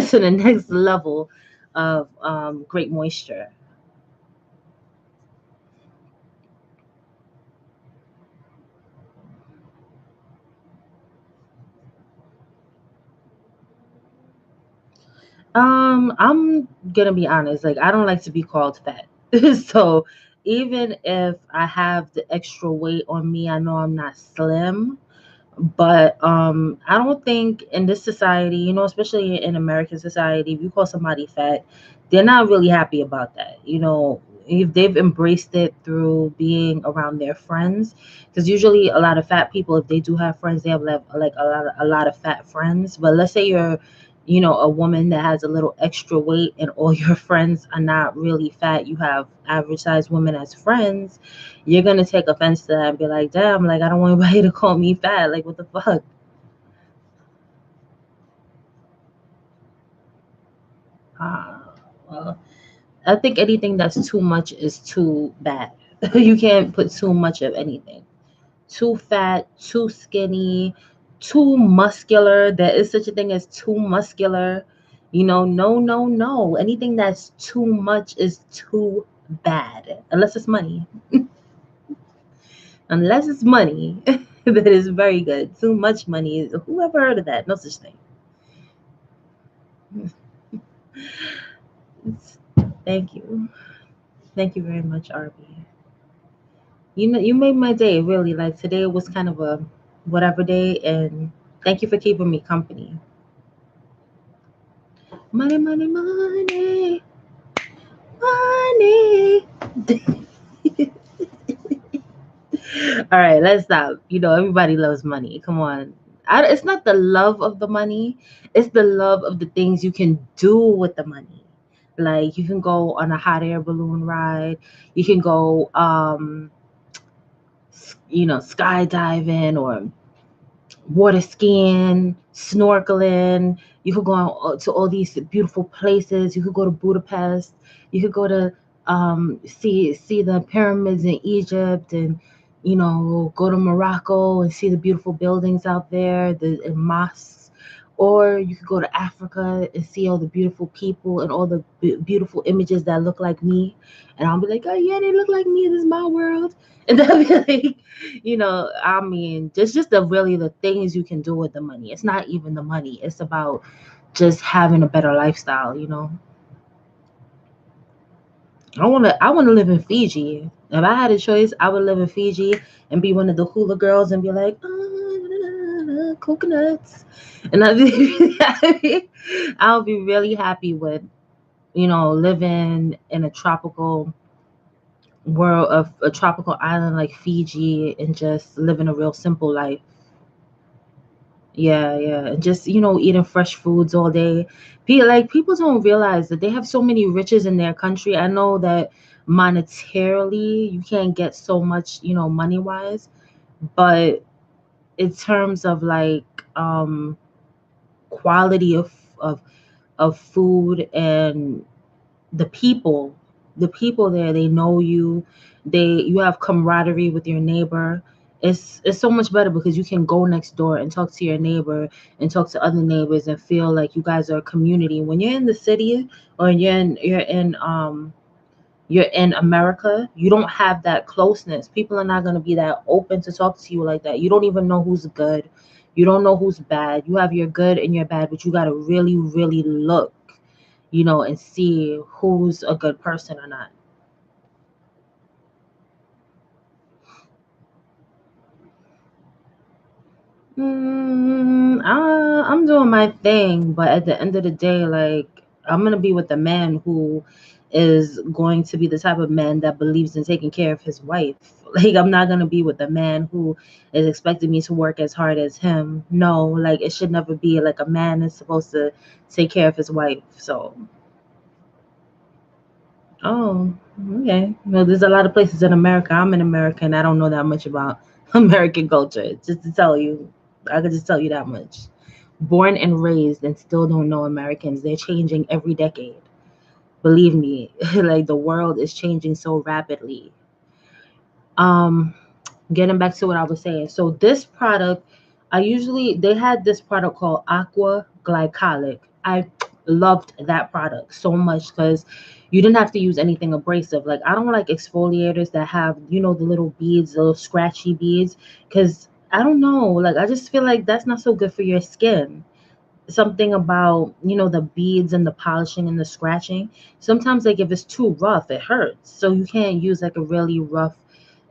to the next level of great moisture. I'm gonna be honest, like I don't like to be called fat. So even if I have the extra weight on me, I know I'm not slim, but I don't think in this society, especially in American society, if you call somebody fat, they're not really happy about that. If they've embraced it through being around their friends, because usually a lot of fat people, if they do have friends, they have like a lot of fat friends. But let's say you're a woman that has a little extra weight and all your friends are not really fat, you have average sized women as friends, you're gonna take offense to that and be like, damn, like I don't want anybody to call me fat. Like what the fuck? Uh, well, I think anything that's too much is too bad. You can't put too much of anything. Too fat, too skinny, too muscular. There is such a thing as too muscular. No, no, no. Anything that's too much is too bad. Unless it's money. Unless it's money, that is very good. Too much money. Who ever heard of that? No such thing. Thank you. Thank you very much, RB. You made my day, really. Like today was kind of a whatever day, and thank you for keeping me company. Money, money, money, money. All right, let's stop. Everybody loves money. Come on. it's not the love of the money, it's the love of the things you can do with the money. Like you can go on a hot air balloon ride, you can go skydiving or water skiing, snorkeling. You could go to all these beautiful places. You could go to Budapest. You could go to see the pyramids in Egypt, and go to Morocco and see the beautiful buildings out there, the and mosques. Or you could go to Africa and see all the beautiful people and all the beautiful images that look like me. And I'll be like, oh yeah, they look like me. This is my world. And they'll be like, I mean, just the really the things you can do with the money. It's not even the money. It's about just having a better lifestyle. I wanna live in Fiji. If I had a choice, I would live in Fiji and be one of the hula girls and be like, oh, coconuts. And I'd be really happy. I'll be really happy with, living in a tropical world of a tropical island like Fiji and just living a real simple life. Yeah, yeah. And just, eating fresh foods all day. People don't realize that they have so many riches in their country. I know that monetarily you can't get so much, money wise, but in terms of like quality of food and the people there, they know you, you have camaraderie with your neighbor. It's so much better because you can go next door and talk to your neighbor and talk to other neighbors and feel like you guys are a community. When you're in the city or you're in America, you don't have that closeness. People are not going to be that open to talk to you like that. You don't even know who's good, you don't know who's bad. You have your good and your bad, but you got to really really look, and see who's a good person or not. I'm doing my thing, but at the end of the day, like I'm gonna be with the man who is going to be the type of man that believes in taking care of his wife. Like I'm not gonna be with the man who is expecting me to work as hard as him. No, like it should never be like a man is supposed to take care of his wife. So, oh, okay. Well, there's a lot of places in America. I'm an American. I don't know that much about American culture. Just to tell you, I could just tell you that much. Born and raised, and still don't know Americans. They're changing every decade. Believe me, like the world is changing so rapidly. Um, Getting back to what I was saying. So this product, they had this product called Aqua Glycolic. I loved that product so much because you didn't have to use anything abrasive. Like I don't like exfoliators that have, the little beads, the little scratchy beads, because I don't know, like I just feel like that's not so good for your skin. Something about, the beads and the polishing and the scratching. Sometimes like if it's too rough, it hurts. So you can't use like a really rough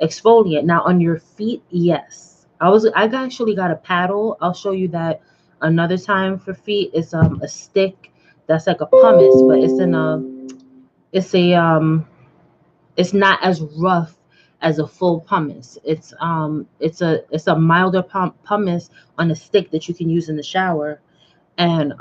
exfoliant. Now on your feet, yes. Actually got a paddle. I'll show you that another time for feet. It's a stick that's like a pumice, but it's a it's not as rough as a full pumice. It's a milder pumice on a stick that you can use in the shower, and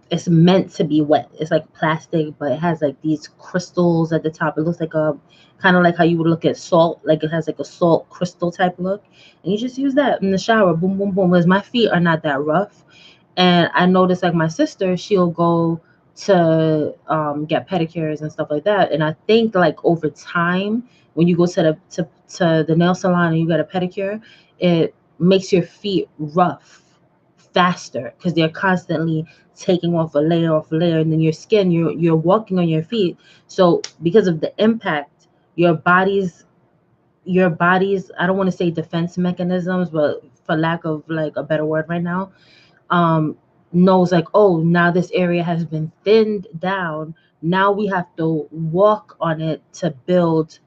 it's meant to be wet. It's like plastic, but it has like these crystals at the top. It looks like a kind of like how you would look at salt, like it has like a salt crystal type look. And you just use that in the shower, boom, boom, boom. Because my feet are not that rough, and I noticed like my sister, she'll go to get pedicures and stuff like that. And I think like over time, when you go to the nail salon and you get a pedicure, it makes your feet rough faster because they're constantly taking off a layer, and then your skin, you're walking on your feet. So because of the impact, your body's, I don't want to say defense mechanisms, but for lack of like a better word right now, um knows like, oh, now this area has been thinned down. Now we have to walk on it to build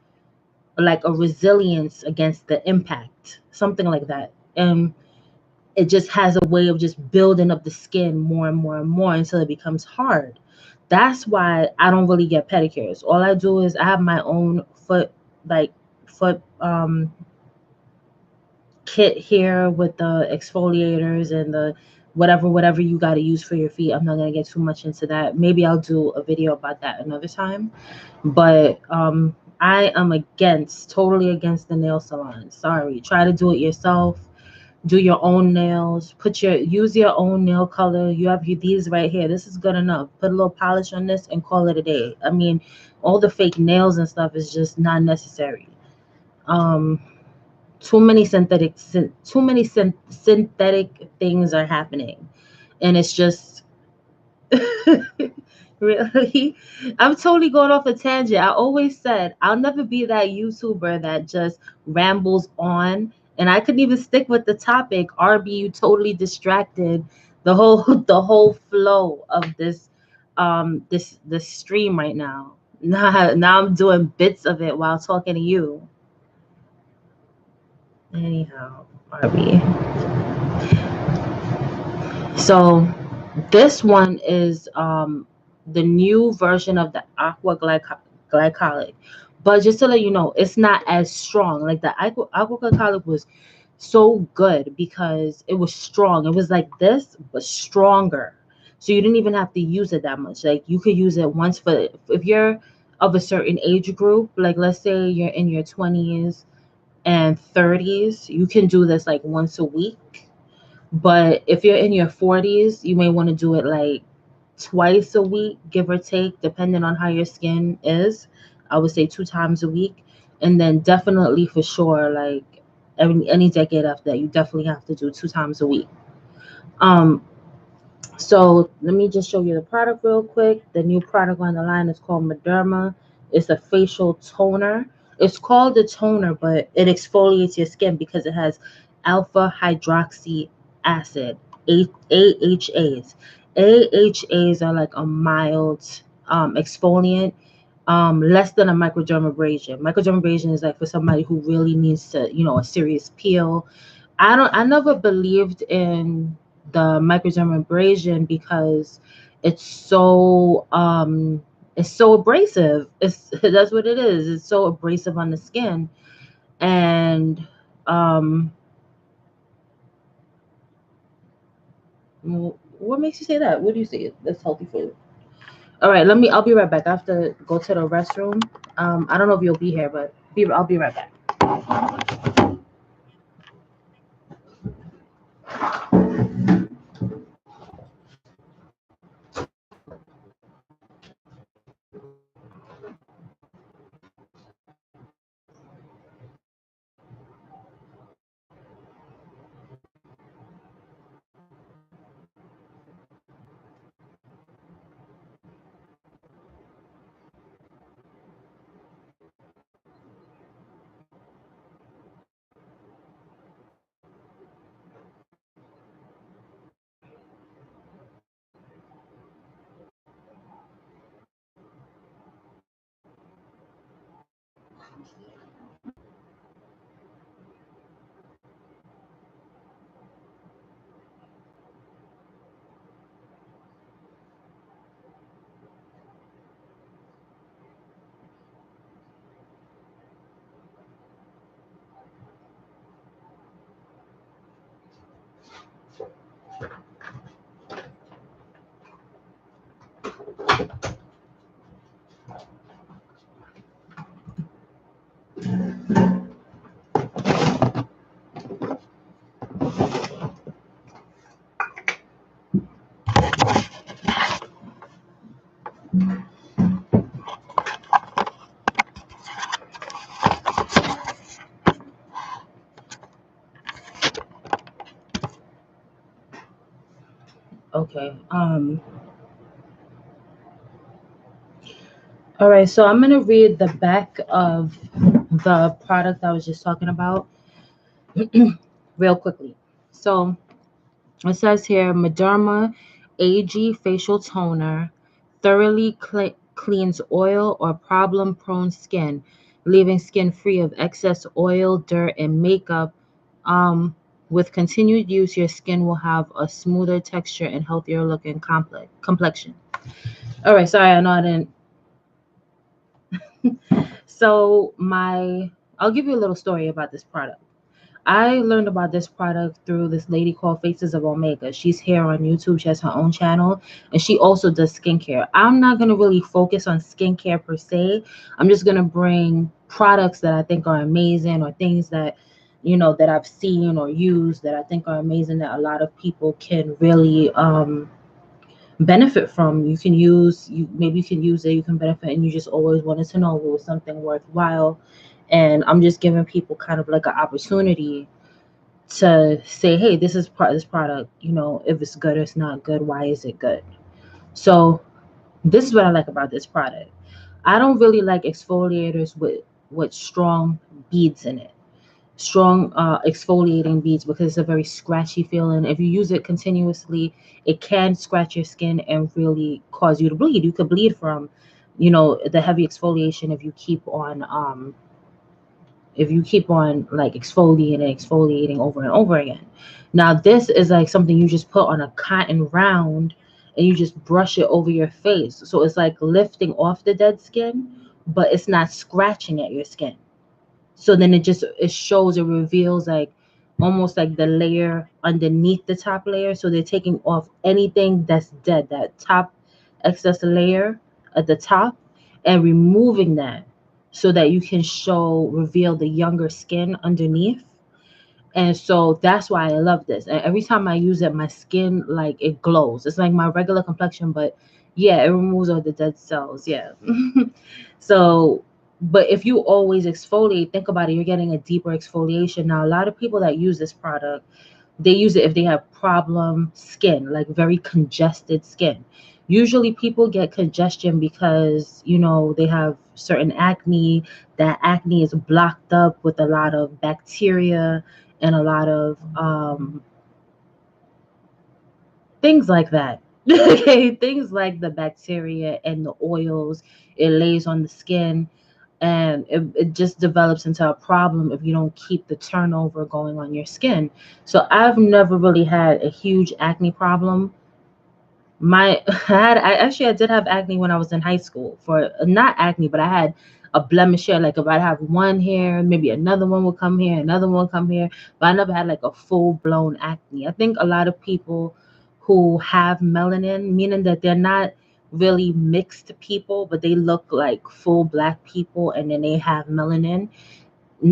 like a resilience against the impact, something like that. And it just has a way of just building up the skin more and more and more until it becomes hard. That's why I don't really get pedicures. All I do is I have my own foot, like foot kit here with the exfoliators and the whatever you got to use for your feet. I'm not going to get too much into that. Maybe I'll do a video about that another time. But I am totally against the nail salon. Sorry. Try to do it yourself. Do your own nails. Use your own nail color. You have these right here. This is good enough. Put a little polish on this and call it a day. I mean, all the fake nails and stuff is just not necessary. Too many synthetic things are happening, and it's just really, I'm totally going off a tangent. I always said I'll never be that YouTuber that just rambles on, and I couldn't even stick with the topic. RB, you totally distracted the whole the whole flow of this stream right now. Now I'm doing bits of it while talking to you. Anyhow, RB. So this one is the new version of the aqua glycolic, but just to let you know, it's not as strong. Like the aqua glycolic was so good because it was strong. It was like this but stronger, so you didn't even have to use it that much. Like you could use it once for if you're of a certain age group, like let's say you're in your 20s and 30s, you can do this like once a week. But if you're in your 40s, you may want to do it like twice a week, give or take, depending on how your skin is. I would say 2 times a week. And then definitely for sure, like any decade after that, you definitely have to do 2 times a week. So let me just show you the product real quick. The new product on the line is called Mederma. It's a facial toner. It's called a toner, but it exfoliates your skin because it has alpha hydroxy acid, AHAs. AHAs are like a mild exfoliant, less than a microdermabrasion. Microdermabrasion is like for somebody who really needs to, a serious peel. I never believed in the microdermabrasion because it's so abrasive. That's what it is. It's so abrasive on the skin. And what makes you say that? What do you say? That's healthy food. All right, I'll be right back. I have to go to the restroom. I don't know if you'll be here, but I'll be right back. Okay. All right, so I'm gonna read the back of the product I was just talking about real quickly. So it says here, Mederma AG facial toner thoroughly cleans oil or problem-prone skin, leaving skin free of excess oil, dirt, and makeup. With continued use, your skin will have a smoother texture and healthier looking complexion. All right, sorry, I know I didn't. So I'll give you a little story about this product. I learned about this product through this lady called Faces of Omega. She's here on YouTube. She has her own channel, and she also does skincare. I'm not going to really focus on skincare per se. I'm just going to bring products that I think are amazing, or things that, that I've seen or used that I think are amazing, that a lot of people can really benefit from. You can use, maybe you can use it, you can benefit, and you just always wanted to know if it was something worthwhile. And I'm just giving people kind of like an opportunity to say, hey, this is this product, if it's good or it's not good, why is it good? So this is what I like about this product. I don't really like exfoliators with strong beads in it, strong exfoliating beads, because it's a very scratchy feeling. If you use it continuously, it can scratch your skin and really cause you to bleed. You could bleed from, the heavy exfoliation if you keep on like exfoliating over and over again. Now this is like something you just put on a cotton round and you just brush it over your face. So it's like lifting off the dead skin, but it's not scratching at your skin. So then it shows, it reveals like almost like the layer underneath the top layer. So they're taking off anything that's dead, that top excess layer at the top, and removing that so that you can reveal the younger skin underneath. And so that's why I love this. And every time I use it, my skin, like, it glows. It's like my regular complexion, but yeah, it removes all the dead cells. Yeah. So, but if you always exfoliate, think about it, you're getting a deeper exfoliation. Now, a lot of people that use this product, they use it if they have problem skin, like very congested skin. Usually people get congestion because, they have certain acne. That acne is blocked up with a lot of bacteria and a lot of things like that. Okay, things like the bacteria and the oils, it lays on the skin, and it just develops into a problem if you don't keep the turnover going on your skin. So I've never really had a huge acne problem. I did have acne when I was in high school, for not acne, but I had a blemish here. Like if I'd have one here, maybe another one would come here, another one would come here, but I never had like a full blown acne. I think a lot of people who have melanin, meaning that they're not really mixed people, but they look like full black people, and then they have melanin.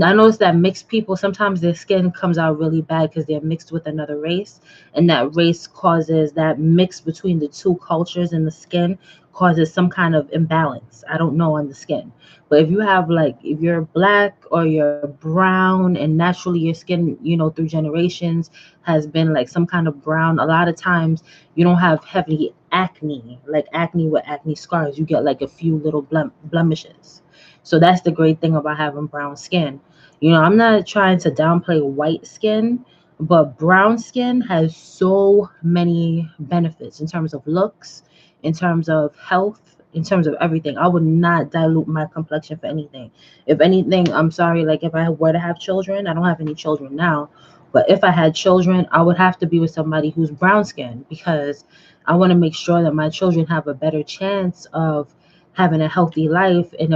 I noticed that mixed people, sometimes their skin comes out really bad because they're mixed with another race, and that race causes that mix between the two cultures in the skin, causes some kind of imbalance. I don't know, on the skin. But if you have, like, if you're black or you're brown, and naturally your skin, through generations has been like some kind of brown, a lot of times you don't have heavy acne, like acne with acne scars. You get like a few little blemishes. So that's the great thing about having brown skin. I'm not trying to downplay white skin, but brown skin has so many benefits in terms of looks, in terms of health, in terms of everything. I would not dilute my complexion for anything. If anything, I'm sorry, like if I were to have children, I don't have any children now, but if I had children, I would have to be with somebody who's brown skin, because I want to make sure that my children have a better chance of having a healthy life. And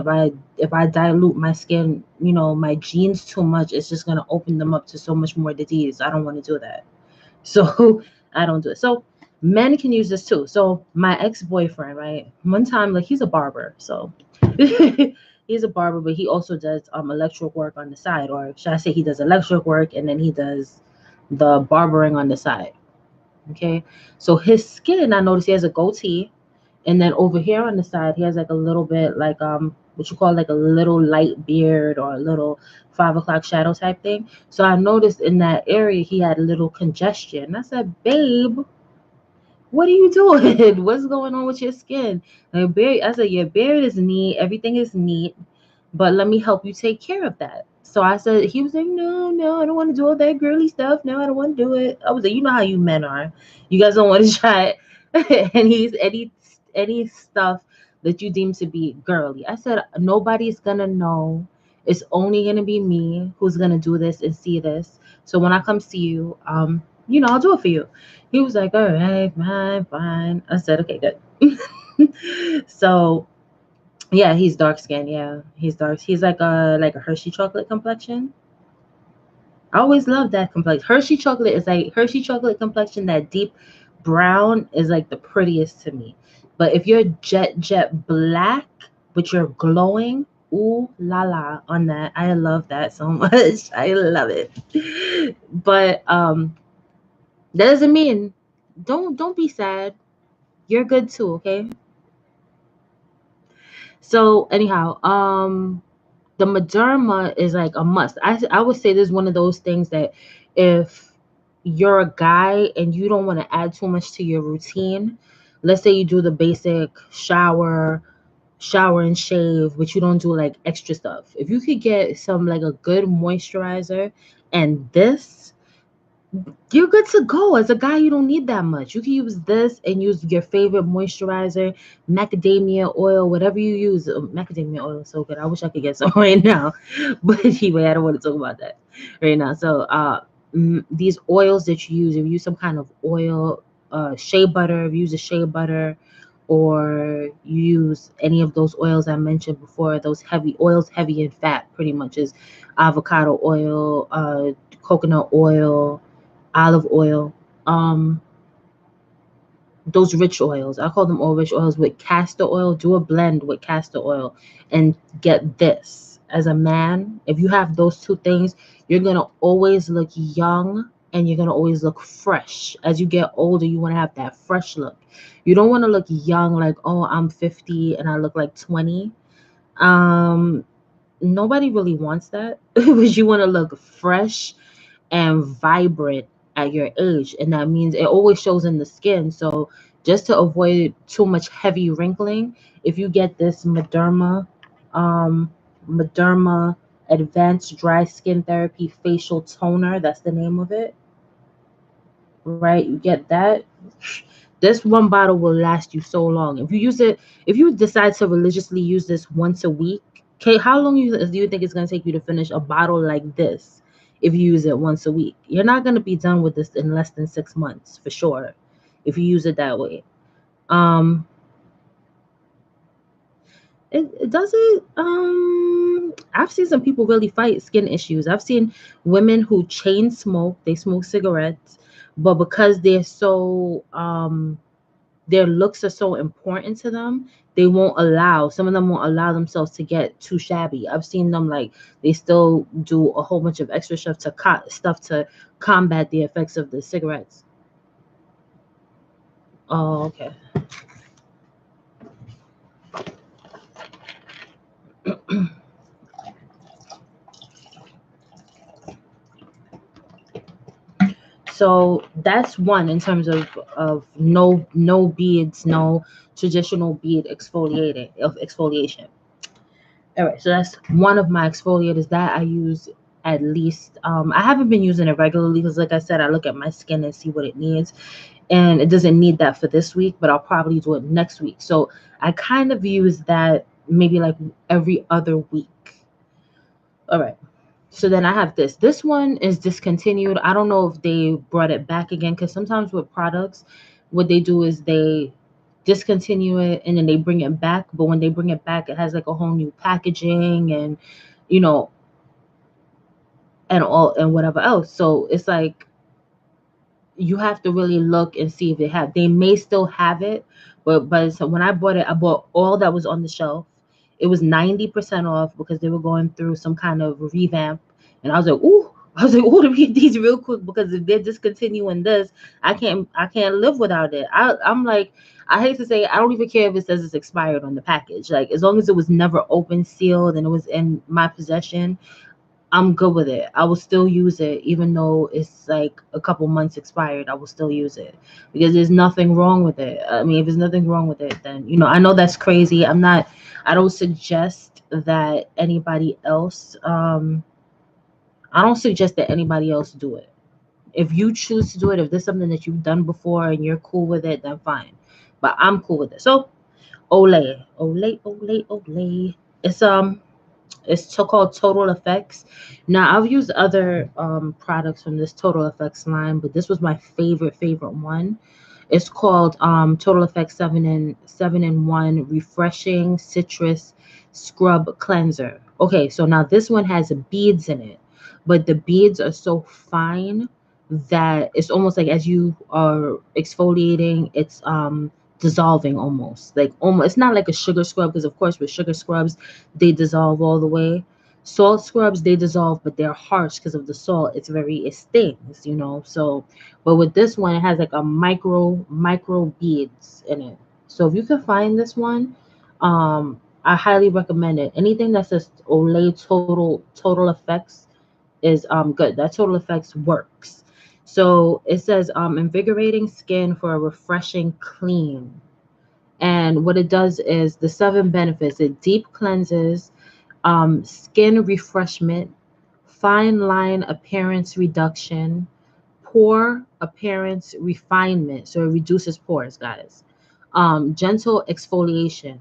if I dilute my skin, my genes too much, it's just going to open them up to so much more disease. I don't want to do that. So I don't do it. So men can use this too. So my ex-boyfriend, right, one time, like, he's a barber. So he's a barber, but he also does electric work on the side, or should I say he does electric work and then he does the barbering on the side. Okay. So his skin, I noticed he has a goatee, and then over here on the side, he has like a little bit, like, what you call like a little light beard, or a little 5 o'clock shadow type thing. So I noticed in that area he had a little congestion. I said, babe, what are you doing? What's going on with your skin? Your beard, I said, your beard is neat, everything is neat, but let me help you take care of that. So I said, he was like, no, no, I don't want to do all that girly stuff. No, I don't want to do it. I was like, you know how you men are. You guys don't want to try it. and he's any stuff that you deem to be girly. I said, nobody's gonna know. It's only gonna be me who's gonna do this and see this. So when I come see you, I'll do it for you. He was like, all right, fine, fine. I said, okay, good. So yeah, he's dark skinned. Yeah, he's dark. He's like a Hershey chocolate complexion. I always love that complexion. Hershey chocolate is like Hershey chocolate complexion. That deep brown is like the prettiest to me. But if you're jet black, but you're glowing, ooh la la on that. I love that so much. I love it. But that doesn't mean don't be sad. You're good too, okay? So anyhow, the Moderna is like a must. I would say this is one of those things that if you're a guy and you don't want to add too much to your routine, let's say you do the basic shower and shave, but you don't do like extra stuff. If you could get some like a good moisturizer and this, you're good to go. As a guy, you don't need that much. You can use this and use your favorite moisturizer, macadamia oil, whatever you use. Macadamia oil is so good. I wish I could get some right now. But anyway, I don't want to talk about that right now. So these oils that you use, if you use some kind of oil, shea butter, if you use a shea butter, or you use any of those oils I mentioned before, those heavy oils, heavy in fat, pretty much is avocado oil, coconut oil, olive oil, um, those rich oils. I call them all rich oils with castor oil. Do a blend with castor oil and get this. As a man, if you have those two things, you're gonna always look young and you're gonna always look fresh. As you get older, you want to have that fresh look. You don't want to look young like, oh, I'm 50 and I look like 20. Um, Nobody really wants that. But you want to look fresh and vibrant at your age, and that means it always shows in the skin. So just to avoid too much heavy wrinkling, if you get this um Mederma Advanced Dry Skin Therapy Facial Toner, that's the name of it, right? You get that. This one bottle will last you so long. If you use it, if you decide to religiously use this once a week, okay, how long do you think it's going to take you to finish a bottle like this if you use it once a week? You're not going to be done with this in less than 6 months for sure if you use it that way. Um, it doesn't, I've seen some people really fight skin issues. I've seen women who chain smoke, they smoke cigarettes, but because they're so, their looks are so important to them, they won't allow, some of them won't allow themselves to get too shabby. I've seen them like they still do a whole bunch of extra stuff to combat the effects of the cigarettes. Oh, okay. So that's one in terms of no beads, no traditional bead exfoliation. All right, so that's one of my exfoliators that I use at least. I haven't been using it regularly because, like I said, I look at my skin and see what it needs, and it doesn't need that for this week, but I'll probably do it next week. So I kind of use that maybe like every other week. All right. So then I have this. This one is discontinued. I don't know if they brought it back again because sometimes with products, what they do is they discontinue it and then they bring it back. But when they bring it back, it has like a whole new packaging and you know and all and whatever else. So it's like you have to really look and see if they may still have it, but so when I bought it, I bought all that was on the shelf. It was 90% off because they were going through some kind of revamp, and I was like, ooh, to get these real quick because if they're discontinuing this, I can't live without it. I'm like, I hate to say it, I don't even care if it says it's expired on the package. Like as long as it was never open, sealed, and it was in my possession, I'm good with it. I will still use it, even though it's like a couple months expired. I will still use it because there's nothing wrong with it. I mean, if there's nothing wrong with it, then I know that's crazy. I don't suggest that anybody else. I don't suggest that anybody else do it. If you choose to do it, if there's something that you've done before and you're cool with it, then fine. But I'm cool with it. So, Olay, Olay, Olay, Olay. It's called Total Effects. Now I've used other products from this Total Effects line, but this was my favorite one. It's called Total Effects 7-in-1 Refreshing Citrus Scrub Cleanser. Okay, so now this one has beads in it, but the beads are so fine that it's almost like as you are exfoliating, it's dissolving almost. Like almost it's not like a sugar scrub because of course with sugar scrubs they dissolve all the way. Salt scrubs they dissolve but they're harsh because of the salt. It stings, So but with this one it has like a micro beads in it. So if you can find this one, I highly recommend it. Anything that says Olay total effects is good. That total effects works. So it says invigorating skin for a refreshing clean. And what it does is the 7 benefits. It deep cleanses, skin refreshment, fine line appearance reduction, pore appearance refinement. So it reduces pores, guys. Gentle exfoliation,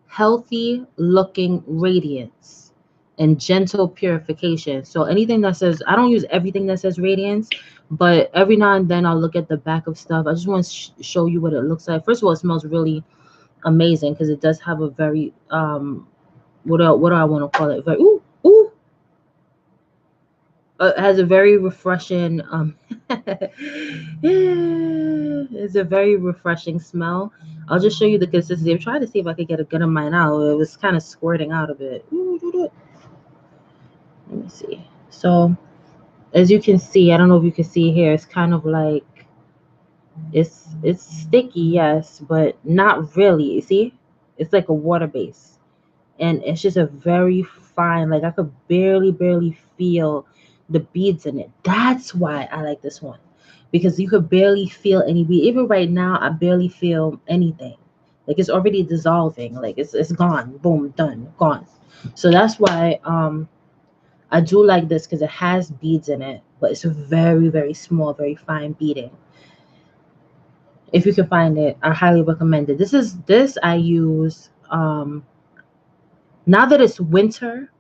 healthy looking radiance, and gentle purification. So anything that says, I don't use everything that says radiance, but every now and then I'll look at the back of stuff. I just want to show you what it looks like. First of all, it smells really amazing because it does have a very what do I want to call it? Very ooh it has a very refreshing it's a very refreshing smell. I'll just show you the consistency. I'm trying to see if I could get a good amount out. It was kind of squirting out a bit. Let me see. So as you can see, I don't know if you can see here, it's kind of like it's sticky, yes, but not really. You see, it's like a water base, and it's just a very fine, like I could barely feel the beads in it. That's why I like this one, because you could barely feel any bead. Even right now I barely feel anything. Like it's already dissolving, like it's gone, boom, done, gone. So that's why I do like this, because it has beads in it, but it's a very small, very fine beading. If you can find it, I highly recommend it. This I use now that it's winter.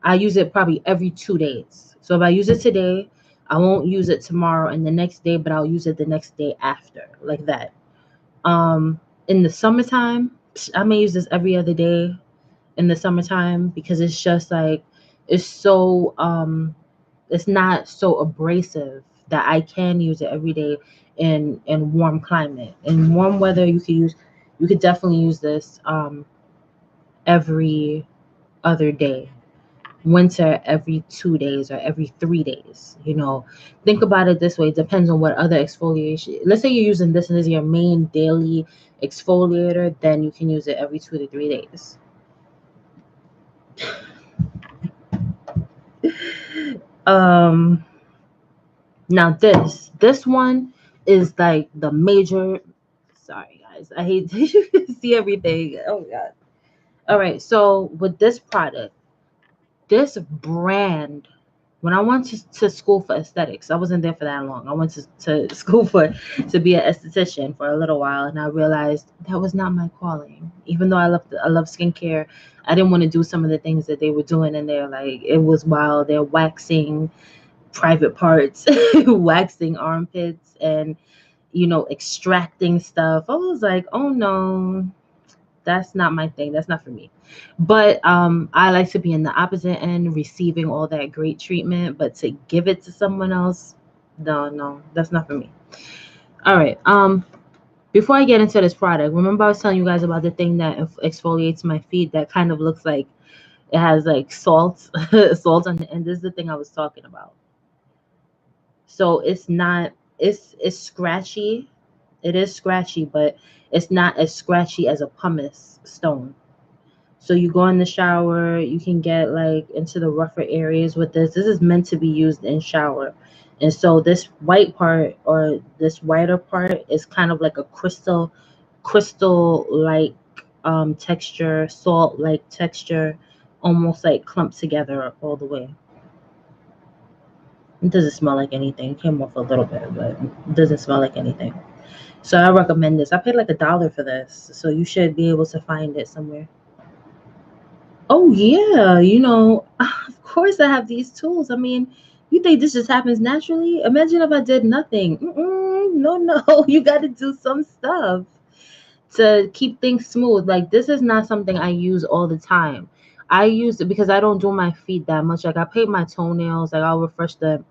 I use it probably every 2 days. So if I use it today, I won't use it tomorrow and the next day, but I'll use it the next day after, like that. In the summertime, I may use this every other day in the summertime, because it's just like it's so it's not so abrasive that I can use it every day in warm climate. In warm weather, you could definitely use this every other day. Winter every 2 days or every 3 days. Think about it this way. It depends on what other exfoliation. Let's say you're using this and this is your main daily exfoliator, then you can use it every 2 to 3 days. um Now this one is like the major. Sorry guys, I hate to see everything. Oh god. All right, so with this product, this brand, when I went to school for aesthetics, I wasn't there for that long. I went to school to be an esthetician for a little while, and I realized that was not my calling. Even though I love skincare, I didn't want to do some of the things that they were doing in there. Like it was wild. They're waxing private parts, waxing armpits, and extracting stuff. I was like, oh no, that's not my thing. That's not for me. But I like to be in the opposite end, receiving all that great treatment, but to give it to someone else, no, that's not for me. All right. Before I get into this product, remember I was telling you guys about the thing that exfoliates my feet that kind of looks like it has like salt, salt on the end. This is the thing I was talking about. So it's not, it's scratchy. It is scratchy, but it's not as scratchy as a pumice stone. So you go in the shower, you can get like into the rougher areas with this. This is meant to be used in shower. And so this white part, or this whiter part, is kind of like a crystal like texture, salt like texture, almost like clumped together all the way. It doesn't smell like anything. It came off a little bit, but it doesn't smell like anything. So I recommend this. I paid like $1 for this, so you should be able to find it somewhere. Oh yeah, of course I have these tools. I mean, you think this just happens naturally? Imagine if I did nothing. No, you got to do some stuff to keep things smooth. Like this is not something I use all the time. I use it because I don't do my feet that much. Like I paint my toenails, like I'll refresh the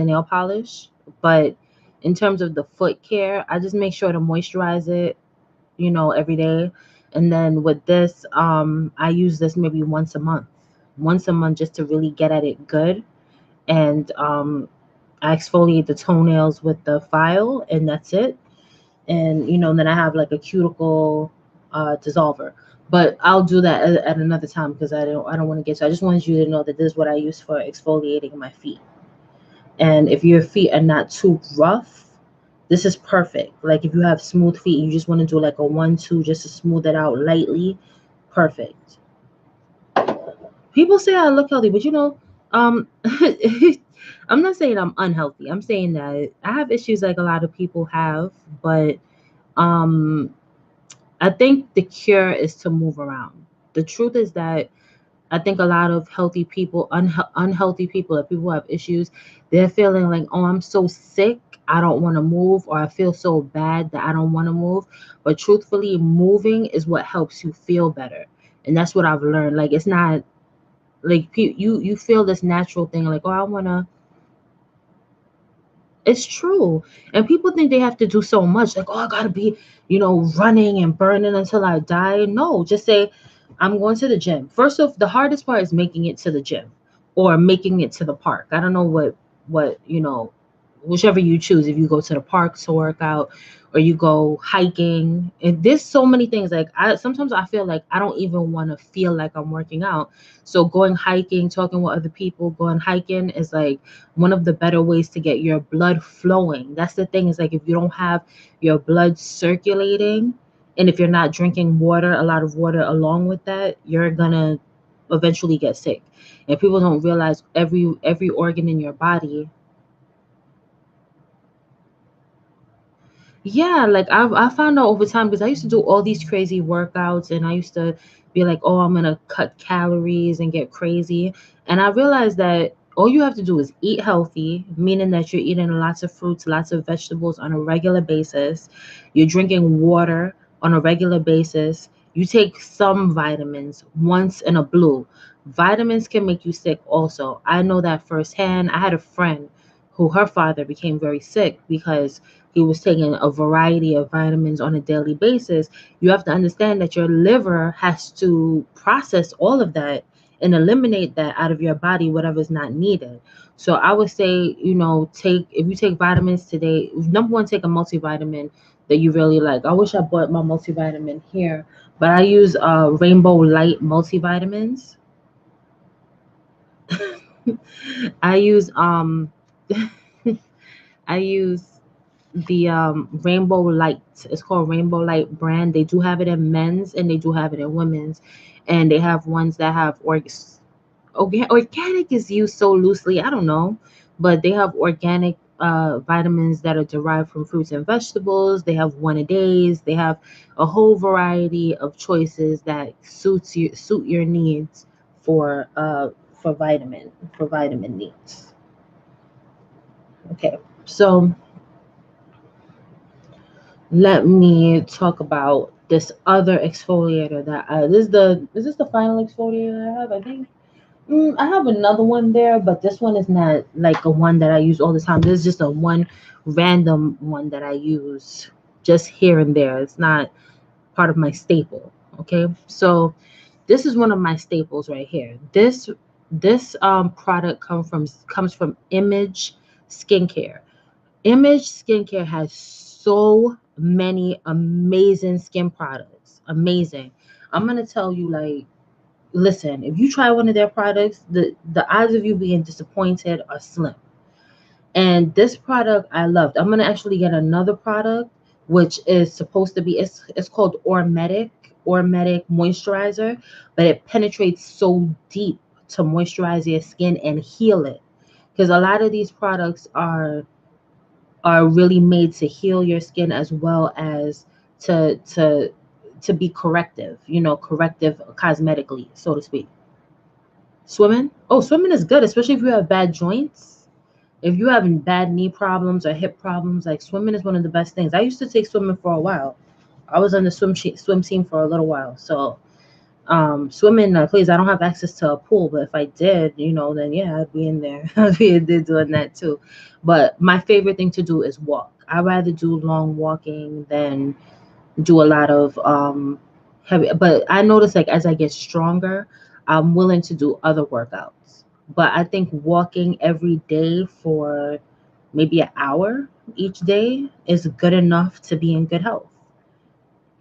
nail polish, but in terms of the foot care, I just make sure to moisturize it, every day. And then with this, I use this maybe once a month just to really get at it good. And I exfoliate the toenails with the file, and that's it. And then I have like a cuticle dissolver. But I'll do that at another time because I don't want to get. So I just wanted you to know that this is what I use for exfoliating my feet. And if your feet are not too rough, this is perfect. Like if you have smooth feet, you just want to do like a 1-2 just to smooth it out lightly. Perfect. People say I look healthy, but I'm not saying I'm unhealthy. I'm saying that I have issues like a lot of people have, but um, I think the cure is to move around. The truth is that I think a lot of healthy people, unhealthy people, if people have issues, they're feeling like, oh, I'm so sick, I don't want to move, or I feel so bad that I don't want to move. But truthfully, moving is what helps you feel better. And that's what I've learned. Like, it's not like you feel this natural thing, like, oh, I want to. It's true. And people think they have to do so much, like, oh, I gotta be, running and burning until I die. No, just say, I'm going to the gym. First off, the hardest part is making it to the gym or making it to the park. I don't know what, whichever you choose, if you go to the park to work out or you go hiking. And there's so many things. Like sometimes I feel like I don't even want to feel like I'm working out. So going hiking, talking with other people, going hiking is like one of the better ways to get your blood flowing. That's the thing, is like if you don't have your blood circulating and if you're not drinking water, a lot of water along with that, you're gonna eventually get sick. And people don't realize every organ in your body. Yeah, like I found out over time because I used to do all these crazy workouts and I used to be like, oh, I'm gonna cut calories and get crazy. And I realized that all you have to do is eat healthy, meaning that you're eating lots of fruits, lots of vegetables on a regular basis. You're drinking water on a regular basis. You take some vitamins once in a blue. Vitamins can make you sick also. I know that firsthand. I had a friend who her father became very sick because he was taking a variety of vitamins on a daily basis. You have to understand that your liver has to process all of that and eliminate that out of your body, whatever's not needed. So I would say, take if you take vitamins today, number one, take a multivitamin that you really like. I wish I bought my multivitamin here, but I use Rainbow Light multivitamins. I use I use the Rainbow Light. It's called Rainbow Light brand. They do have it in men's and they do have it in women's, and they have ones that have organic is used so loosely. I don't know, but they have organic vitamins that are derived from fruits and vegetables. They have one a days. They have a whole variety of choices that suit your needs for vitamin needs. Okay, so let me talk about this other exfoliator that is this the final exfoliator I have? I think I have another one there, but this one is not like a one that I use all the time. This is just a one random one that I use just here and there. It's not part of my staple. Okay, so this is one of my staples right here. This product comes from Image Skincare. Image Skincare has so many amazing skin products. Amazing. I'm gonna tell you, like, listen, if you try one of their products, the odds of you being disappointed are slim. And this product I loved. I'm gonna actually get another product, which is supposed to be it's called Ormetic moisturizer, but it penetrates so deep to moisturize your skin and heal it. Because a lot of these products are really made to heal your skin as well as to be corrective, corrective cosmetically, so to speak. Swimming? Oh, swimming is good, especially if you have bad joints. If you having bad knee problems or hip problems, like swimming is one of the best things. I used to take swimming for a while. I was on the swim team for a little while, so Swimming, please, I don't have access to a pool, but if I did, then yeah, I'd be in there. I'd be in there doing that too. But my favorite thing to do is walk. I'd rather do long walking than do a lot of heavy. But I notice, like, as I get stronger, I'm willing to do other workouts. But I think walking every day for maybe an hour each day is good enough to be in good health.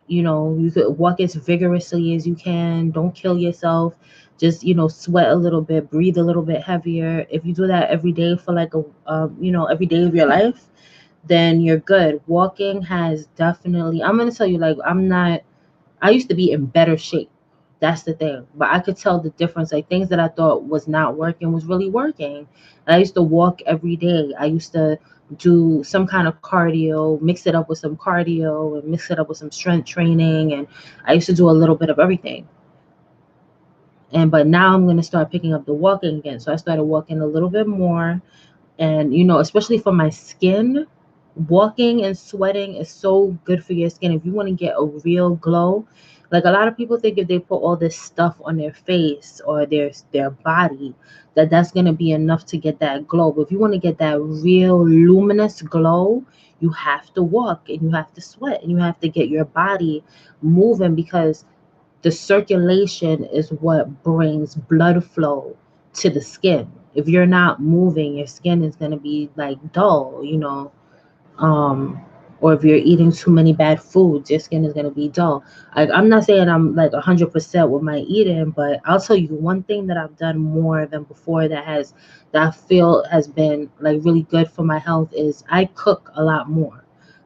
You could walk as vigorously as you can. Don't kill yourself. Just, sweat a little bit, breathe a little bit heavier. If you do that every day for like every day of your life, then you're good. Walking has definitely, I'm going to tell you, like, I used to be in better shape. That's the thing. But I could tell the difference. Like, things that I thought was not working was really working. And I used to walk every day. I used to do some kind of cardio, mix it up with some cardio and mix it up with some strength training. And I used to do a little bit of everything. But now I'm going to start picking up the walking again. So I started walking a little bit more. And, especially for my skin, walking and sweating is so good for your skin. If you want to get a real glow, like, a lot of people think if they put all this stuff on their face or their body, that's going to be enough to get that glow. But if you want to get that real luminous glow, you have to walk and you have to sweat and you have to get your body moving, because the circulation is what brings blood flow to the skin. If you're not moving, your skin is going to be like dull. um or if you're eating too many bad foods, your skin is going to be dull. I'm not saying I'm like 100% with my eating, but I'll tell you one thing that I've done more than before that I feel has been like really good for my health is I cook a lot more.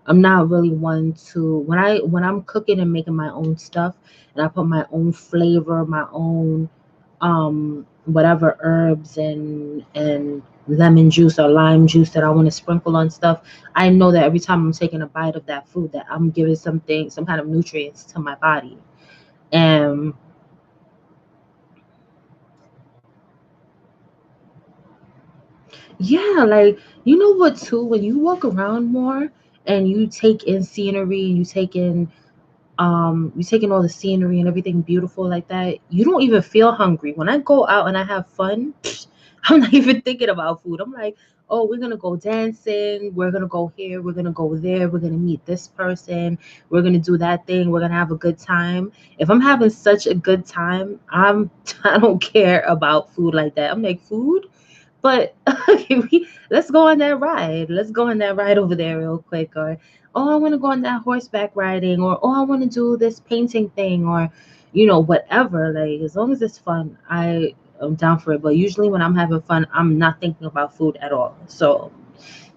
I'm not really one to, when I'm cooking and making my own stuff, and I put my own flavor, my own whatever herbs and lemon juice or lime juice that I want to sprinkle on stuff. I know that every time I'm taking a bite of that food, that I'm giving some kind of nutrients to my body. And yeah, like, you know what too, when you walk around more and you take in scenery, and you taking all the scenery and everything beautiful like that, you don't even feel hungry. When I go out and I have fun, I'm not even thinking about food. I'm like, oh, we're gonna go dancing, we're gonna go here, we're gonna go there, we're gonna meet this person, we're gonna do that thing, we're gonna have a good time. If I'm having such a good time, I don't care about food like that. I'm like, food, but let's go on that ride. Let's go on that ride over there real quick. Or, oh, I want to go on that horseback riding. Or, oh, I want to do this painting thing. Or, whatever. Like, as long as it's fun, I am down for it. But usually when I'm having fun, I'm not thinking about food at all. So,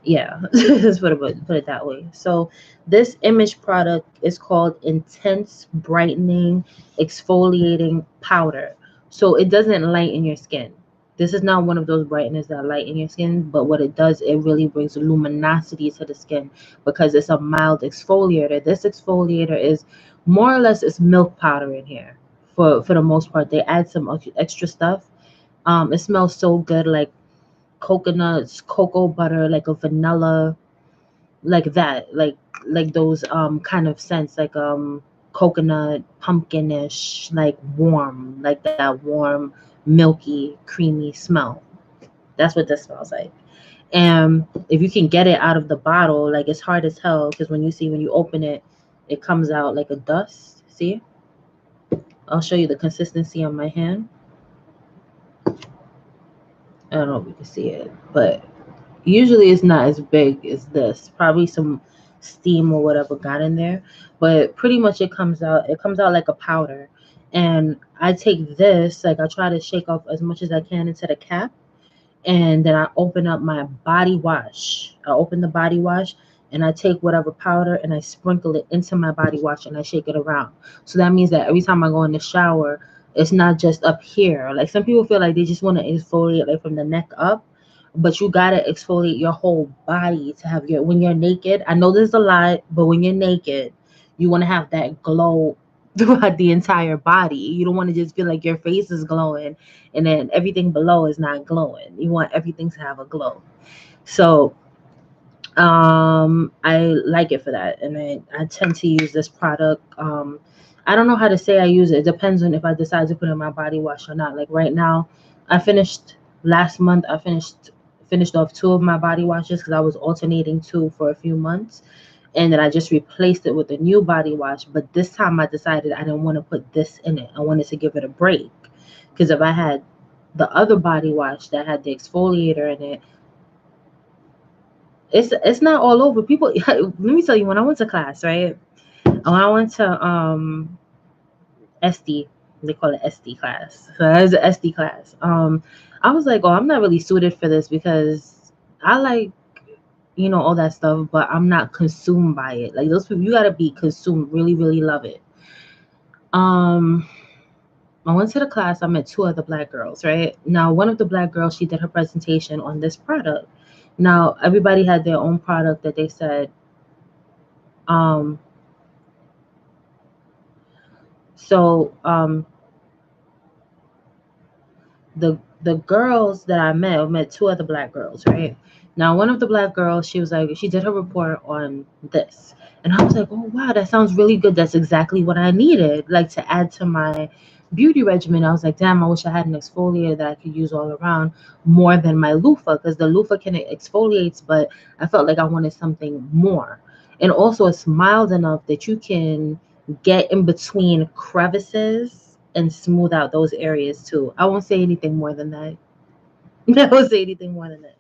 yeah, let's put it that way. So, this image product is called Intense Brightening Exfoliating Powder. So it doesn't lighten your skin. This is not one of those brighteners that lighten your skin, but what it does, it really brings luminosity to the skin because it's a mild exfoliator. This exfoliator is more or less, it's milk powder in here. For the most part, they add some extra stuff. It smells so good, like coconuts, cocoa butter, like a vanilla, like that, like those kind of scents, like coconut, pumpkinish, like warm, like that warm, milky, creamy smell. That's what this smells like. And if you can get it out of the bottle, like, it's hard as hell, because when you open it, it comes out like a dust. See, I'll show you the consistency on my hand. I don't know if you can see it, but usually it's not as big as this. Probably some steam or whatever got in there, but pretty much it comes out like a powder. And I take this, like, I try to shake off as much as I can into the cap, and then I open up my body wash. I open the body wash, and I take whatever powder and I sprinkle it into my body wash, and I shake it around. So that means that every time I go in the shower, it's not just up here. Like, some people feel like they just want to exfoliate like from the neck up, but you gotta exfoliate your whole body to have when you're naked. I know there's a lot, but when you're naked, you want to have that glow throughout the entire body. You don't want to just feel like your face is glowing and then everything below is not glowing. You want everything to have a glow. So I like it for that, and I tend to use this product. I don't know how to say I use it. It depends on if I decide to put in my body wash or not. Like right now, I finished last month. I finished off two of my body washes because I was alternating two for a few months, and then I just replaced it with a new body wash. But this time I decided I didn't want to put this in it. I wanted to give it a break because if I had the other body wash that had the exfoliator in it, it's not all over. People, let me tell you, when I went to class, right? When I went to SD, they call it SD class. So that was an SD class. I was like, oh, I'm not really suited for this because I like, all that stuff, but I'm not consumed by it. Like those people, you gotta be consumed, really, really love it. Um, I went to the class. I met two other black girls. Right now, one of the black girls, she did her presentation on this product. Now, everybody had their own product that they said. Um, so the girls that I met two other black girls, right? Now, one of the black girls, she was like, she did her report on this. And I was like, oh, wow, that sounds really good. That's exactly what I needed, like to add to my beauty regimen. I was like, damn, I wish I had an exfoliator that I could use all around more than my loofah, because the loofah can exfoliates, but I felt like I wanted something more. And also, it's mild enough that you can get in between crevices and smooth out those areas too. I won't say anything more than that. I won't say anything more than that.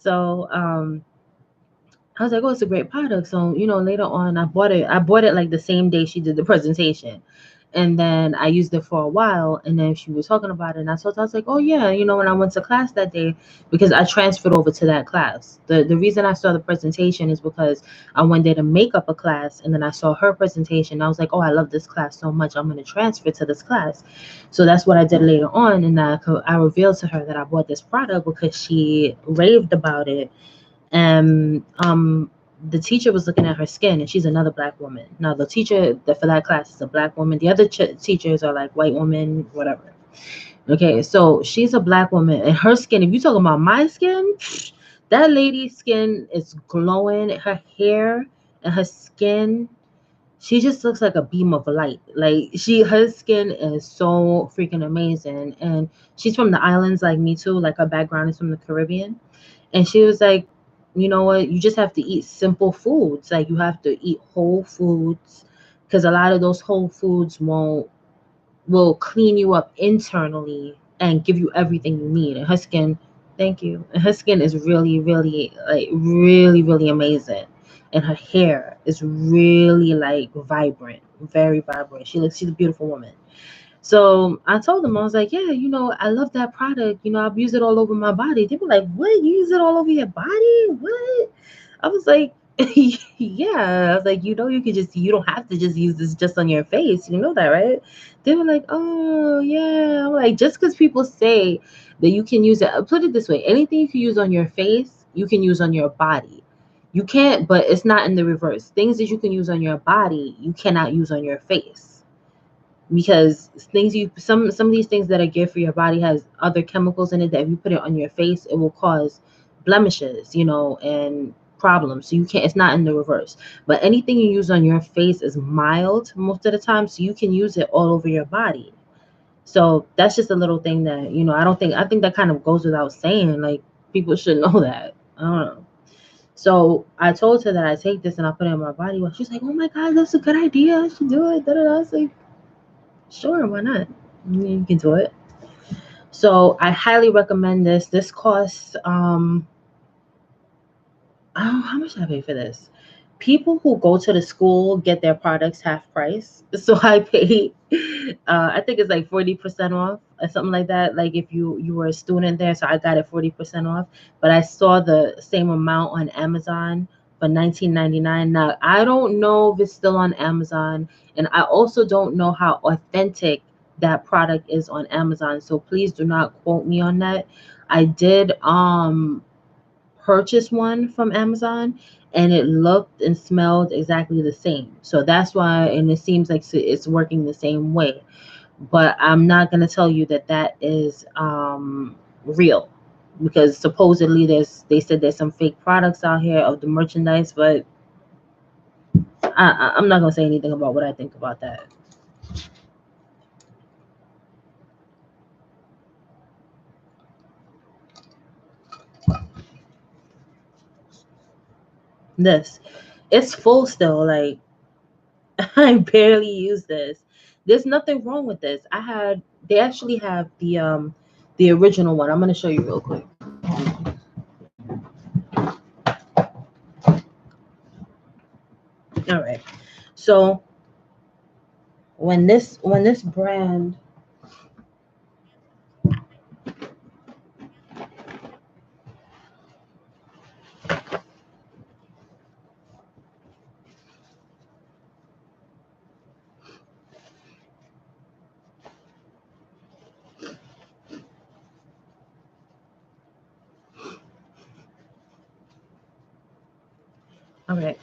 So I was like, oh, it's a great product. So, later on I bought it. I bought it like the same day she did the presentation. And then I used it for a while, and then she was talking about it, and I was like, oh yeah, when I went to class that day, because I transferred over to that class. The reason I saw the presentation is because I went there to make up a class, and then I saw her presentation. I was like, oh, I love this class so much, I'm going to transfer to this class. So that's what I did later on, and I revealed to her that I bought this product because she raved about it. And the teacher was looking at her skin, and she's another black woman. Now the teacher for that class is a black woman. The other teachers are like white women, whatever. Okay, so she's a black woman, and her skin, if you talking about my skin, that lady's skin is glowing. Her hair and her skin, she just looks like a beam of light. Like her skin is so freaking amazing. And she's from the islands like me too. Like her background is from the Caribbean. And she was like, you know what? You just have to eat simple foods. Like you have to eat whole foods, because a lot of those whole foods will clean you up internally and give you everything you need. And her skin, thank you. And her skin is really, really, like really, really amazing. And her hair is really like vibrant, very vibrant. She's a beautiful woman. So I told them, I was like, yeah, I love that product. I've used it all over my body. They were like, what? You use it all over your body? What? I was like, yeah. I was like, you don't have to just use this just on your face. You know that, right? They were like, oh, yeah. I'm like, just because people say that you can use it, put it this way, anything you can use on your face, you can use on your body. You can't, but it's not in the reverse. Things that you can use on your body, you cannot use on your face, because some of these things that are good for your body has other chemicals in it that if you put it on your face, it will cause blemishes, and problems. So you can't, it's not in the reverse. But anything you use on your face is mild most of the time, so you can use it all over your body. So that's just a little thing that, I think that kind of goes without saying. Like, people should know that. I don't know. So I told her that I take this and I put it in my body wash. She's like, oh my God, that's a good idea, I should do it. I was like, sure, why not? You can do it. So I highly recommend this. This costs how much did I pay for this? People who go to the school get their products half price. So I paid I think it's like 40% off or something like that. Like if you were a student there, so I got it 40% off. But I saw the same amount on Amazon for $19.99. Now I don't know if it's still on Amazon, and I also don't know how authentic that product is on Amazon. So please do not quote me on that. I did purchase one from Amazon, and it looked and smelled exactly the same. So that's why, and it seems like it's working the same way. But I'm not going to tell you that that is real, because supposedly they said there's some fake products out here of the merchandise, but I'm not gonna say anything about what I think about that. This, it's full still. Like I barely use this. There's nothing wrong with this. They actually have the original one. I'm gonna show you real quick. All right. So when this brand, all right.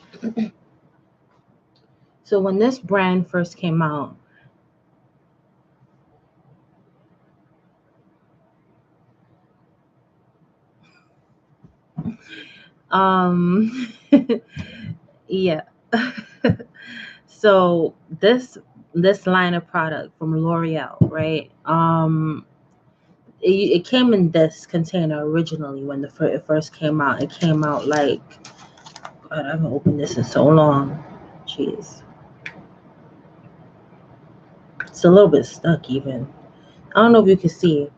So when this brand first came out, um, yeah. So this line of product from L'Oreal, right? It came in this container originally when it first came out. It came out like, God, I haven't opened this in so long. Jeez, it's a little bit stuck even. I don't know if you can see.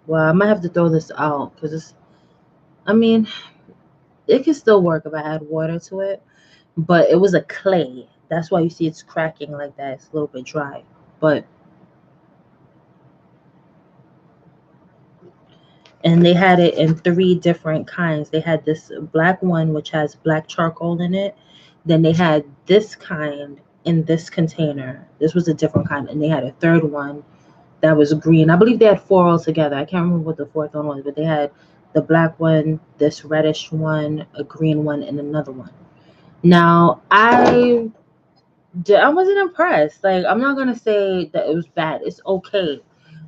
Well, I might have to throw this out because it's. I mean, it could still work if I add water to it, but it was a clay. That's why you see it's cracking like that. It's a little bit dry, but and they had it in three different kinds. They had this black one which has black charcoal in it. Then they had this kind in this container. This was a different kind, and they had a third one that was green. I believe they had four altogether. I can't remember what the fourth one was, but they had the black one, this reddish one, a green one, and another one. Now I wasn't impressed. Like I'm not gonna say that it was bad. It's okay,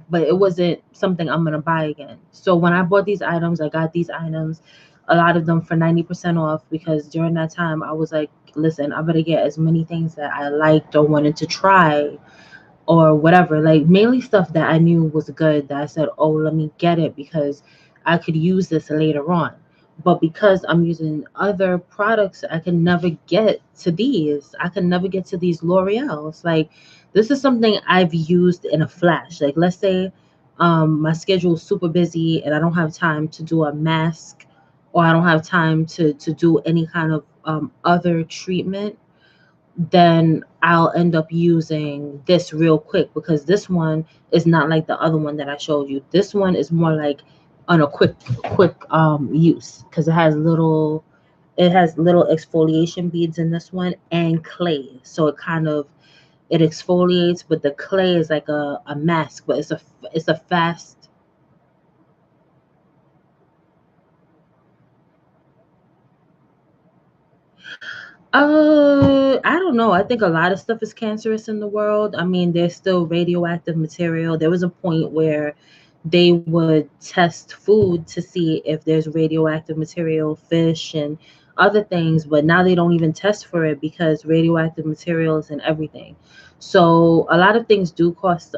but it wasn't something I'm gonna buy again. So when I bought these items, I got these items, a lot of them for 90% off because during that time I was like, listen, I better get as many things that I liked or wanted to try or whatever, like mainly stuff that I knew was good that I said, oh, let me get it because I could use this later on. But because I'm using other products, I can never get to these. I can never get to these L'Oreal's. Like this is something I've used in a flash. Like let's say my schedule is super busy and I don't have time to do a mask or I don't have time to do any kind of other treatment, then I'll end up using this real quick because this one is not like the other one that I showed you. This one is more like on a quick use because it has little exfoliation beads in this one and clay. So it exfoliates, but the clay is like a mask, but it's a fast. I don't know. I think a lot of stuff is cancerous in the world. I mean, there's still radioactive material. There was a point where they would test food to see if there's radioactive material, fish and other things, but now they don't even test for it because radioactive materials and everything. So a lot of things do cause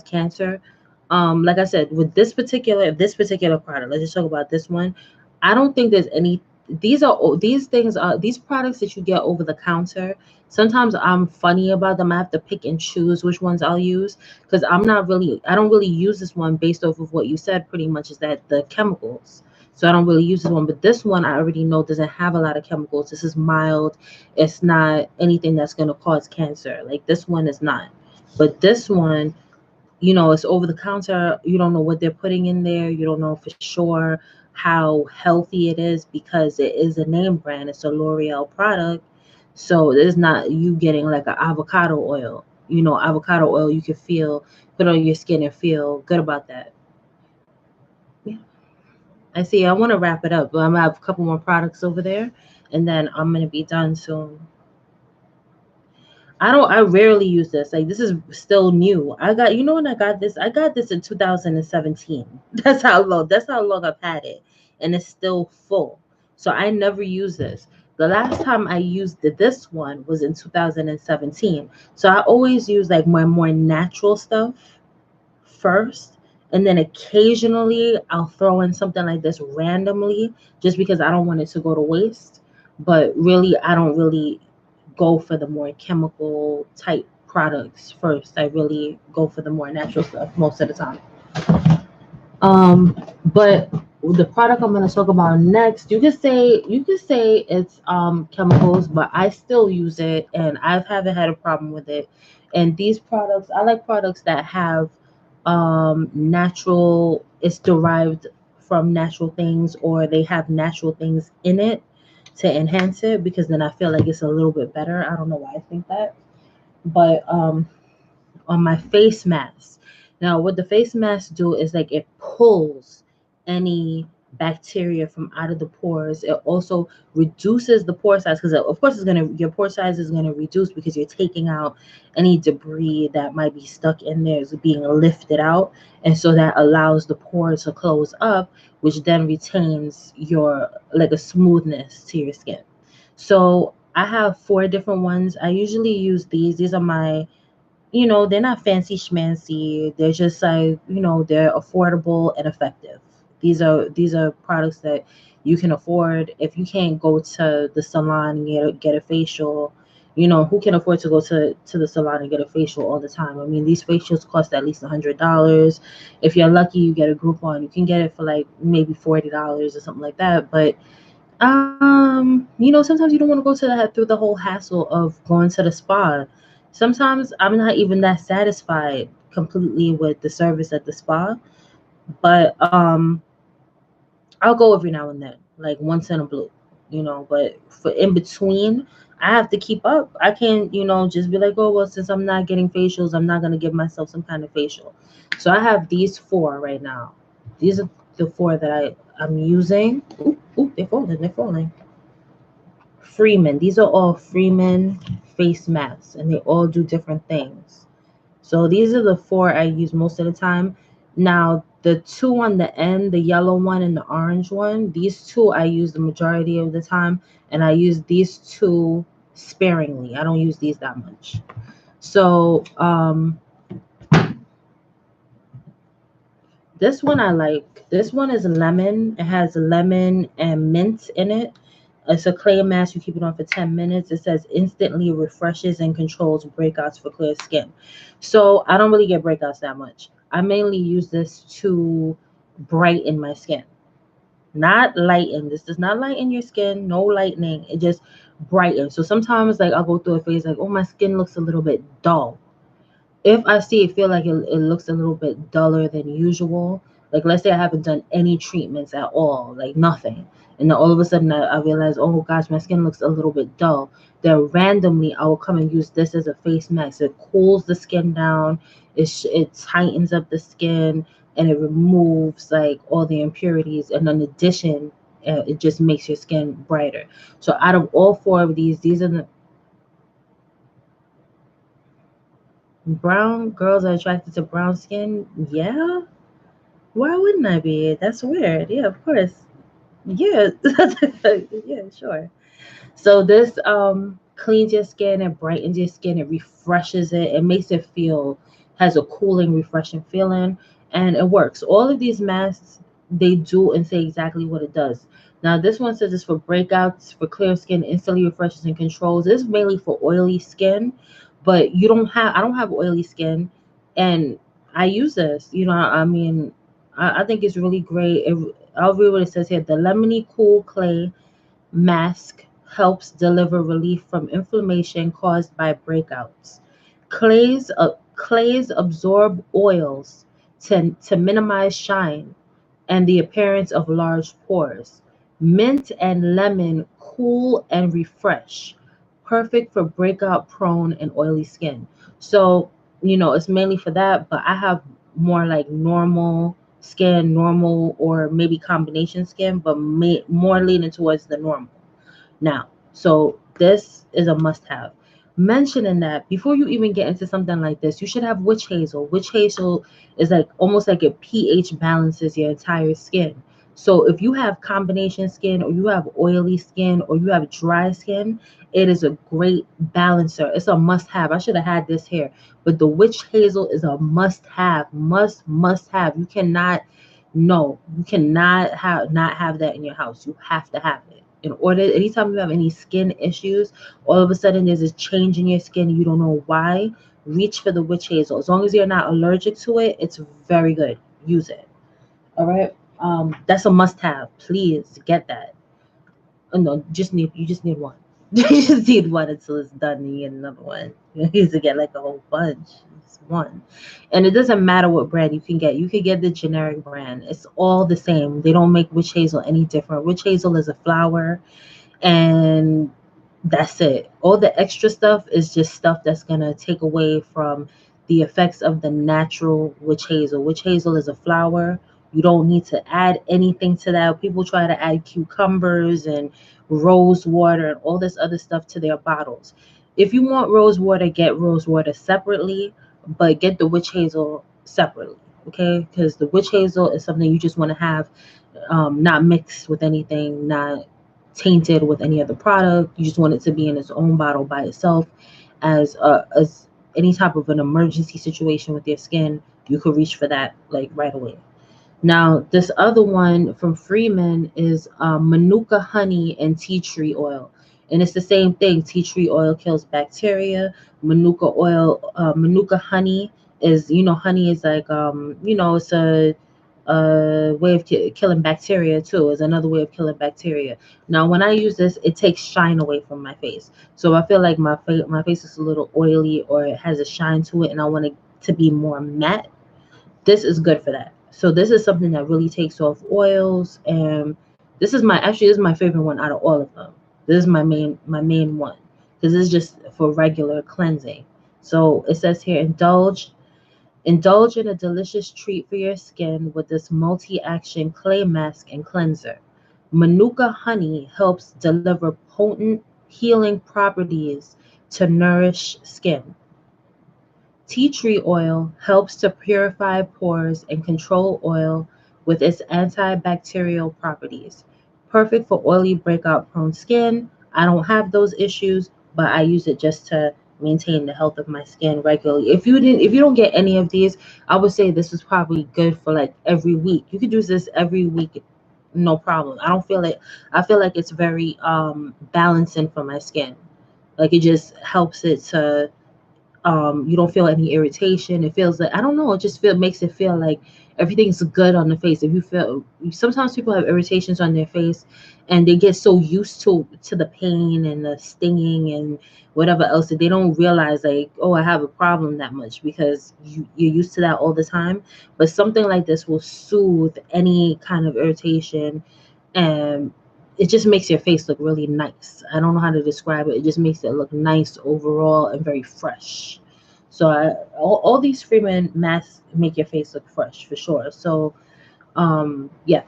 cancer. Like I said, with this particular product, let's just talk about this one. I don't think there's any these products that you get over the counter. Sometimes I'm funny about them. I have to pick and choose which ones I'll use because I don't really use this one based off of what you said pretty much is that the chemicals. So I don't really use this one, but this one I already know doesn't have a lot of chemicals. This is mild. It's not anything that's going to cause cancer. Like this one is not. But this one, it's over the counter. You don't know what they're putting in there. You don't know for sure how healthy it is because it is a name brand. It's a L'Oreal product. So it's not you getting like an avocado oil. Avocado oil you can put on your skin and feel good about that. Yeah. I see. I want to wrap it up, but I'm gonna have a couple more products over there and then I'm gonna be done soon. I rarely use this. Like this is still new. When I got this in 2017. That's how long I've had it. And it's still full. So I never use this. The last time I used this one was in 2017. So I always use like my more natural stuff first, and then occasionally I'll throw in something like this randomly just because I don't want it to go to waste. But really, I don't really go for the more chemical type products first. I really go for the more natural stuff most of the time. But the product I'm going to talk about next, you could say it's chemicals, but I still use it and I haven't had a problem with it. And these products, I like products that have natural, it's derived from natural things, or they have natural things in it to enhance it, because then I feel like it's a little bit better. I don't know why I think that. But on my face mask. Now, what the face masks do is like it pulls any bacteria from out of the pores. It also reduces the pore size, because of course your pore size is gonna reduce because you're taking out any debris that might be stuck in there, is being lifted out, and so that allows the pores to close up, which then retains your like a smoothness to your skin. So I have four different ones. I usually use these. These are my, they're not fancy schmancy. They're just like, they're affordable and effective. These are products that you can afford. If you can't go to the salon and get a facial, who can afford to go to the salon and get a facial all the time? I mean, these facials cost at least $100. If you're lucky, you get a Groupon. You can get it for like maybe $40 or something like that. But sometimes you don't want to go through the whole hassle of going to the spa. Sometimes I'm not even that satisfied completely with the service at the spa, but I'll go every now and then, like once in a blue, but for in between, I have to keep up. I can't, just be like, oh, well, since I'm not getting facials, I'm not going to give myself some kind of facial. So I have these four right now. These are the four that I'm using. Ooh, they're falling. Freeman. These are all Freeman face masks, and they all do different things. So these are the four I use most of the time. Now, the two on the end, the yellow one and the orange one, these two I use the majority of the time, and I use these two sparingly. I don't use these that much. So this one I like. This one is lemon. It has lemon and mint in it. It's a clay mask. You keep it on for 10 minutes. It says instantly refreshes and controls breakouts for clear skin. So I don't really get breakouts that much. I mainly use this to brighten my skin, not lighten. This does not lighten your skin. No lightening. It just brightens. So sometimes like I'll go through a phase like, oh, my skin looks a little bit dull. If I feel like it looks a little bit duller than usual, like let's say I haven't done any treatments at all, like nothing, and then all of a sudden I realize, oh gosh, my skin looks a little bit dull, then randomly I will come and use this as a face mask. It cools the skin down, it tightens up the skin, and it removes like all the impurities, and in addition, it just makes your skin brighter. So out of all four of these are the brown girls are attracted to brown skin. Yeah, why wouldn't I be? That's weird. Yeah, of course. Yeah, yeah, sure. So this cleans your skin, it brightens your skin, it refreshes it, it makes it feel, has a cooling, refreshing feeling, and it works. All of these masks, they do and say exactly what it does. Now this one says it's for breakouts, for clear skin, instantly refreshes and controls. This is mainly for oily skin, but I don't have oily skin, and I use this. I mean, I think it's really great. I'll read what it says here. The lemony cool clay mask helps deliver relief from inflammation caused by breakouts. Clays absorb oils to minimize shine and the appearance of large pores. Mint and lemon cool and refresh, perfect for breakout prone and oily skin. So, it's mainly for that, but I have more like normal skin, normal or maybe combination skin, but more leaning towards the normal. Now, so this is a must have. Mentioning that before you even get into something like this, you should have witch hazel. Witch hazel is like almost like a pH balances your entire skin. So if you have combination skin, or you have oily skin, or you have dry skin, it is a great balancer. It's a must have. I should have had this here, but the witch hazel is a must have. Must have. You cannot, no, you cannot have not have that in your house. You have to have it. In order, anytime you have any skin issues, all of a sudden there's a change in your skin, you don't know why, reach for the witch hazel. As long as you're not allergic to it, it's very good. Use it. All right. That's a must have. Please get that. Oh, no, you just need one. You just need one until it's done and you get another one. You need to get like a whole bunch. It's one. And it doesn't matter what brand you can get. You could get the generic brand. It's all the same. They don't make witch hazel any different. Witch hazel is a flower, and that's it. All the extra stuff is just stuff that's gonna take away from the effects of the natural witch hazel. Witch hazel is a flower. You don't need to add anything to that. People try to add cucumbers and rose water and all this other stuff to their bottles. If you want rose water, get rose water separately, but get the witch hazel separately, okay? Because the witch hazel is something you just want to have, not mixed with anything, not tainted with any other product. You just want it to be in its own bottle by itself. As any type of an emergency situation with your skin, you could reach for that like right away. Now, this other one from Freeman is Manuka honey and tea tree oil. And it's the same thing. Tea tree oil kills bacteria. Manuka honey is, honey is like, it's a way of killing bacteria too. Is another way of killing bacteria. Now, when I use this, it takes shine away from my face. So I feel like my face is a little oily, or it has a shine to it, and I want it to be more matte. This is good for that. So this is something that really takes off oils, and this is my favorite one out of all of them. This is my main one, because it's just for regular cleansing. So it says here, indulge in a delicious treat for your skin with this multi-action clay mask and cleanser. Manuka honey helps deliver potent healing properties to nourish skin. Tea tree oil helps to purify pores and control oil with its antibacterial properties. Perfect for oily breakout prone skin. I don't have those issues, but I use it just to maintain the health of my skin regularly. If you don't get any of these, I would say this is probably good for like every week. You could use this every week, no problem. I feel like it's very balancing for my skin. Like it just helps it to, you don't feel any irritation. It feels like, I don't know, it just makes it feel like everything's good on the face. If you feel, sometimes people have irritations on their face, and they get so used to the pain and the stinging and whatever else, that they don't realize like, oh, I have a problem that much, because you're used to that all the time. But something like this will soothe any kind of irritation, and it just makes your face look really nice. I don't know how to describe it. It just makes it look nice overall and very fresh. So all these Freeman masks make your face look fresh for sure. So yeah.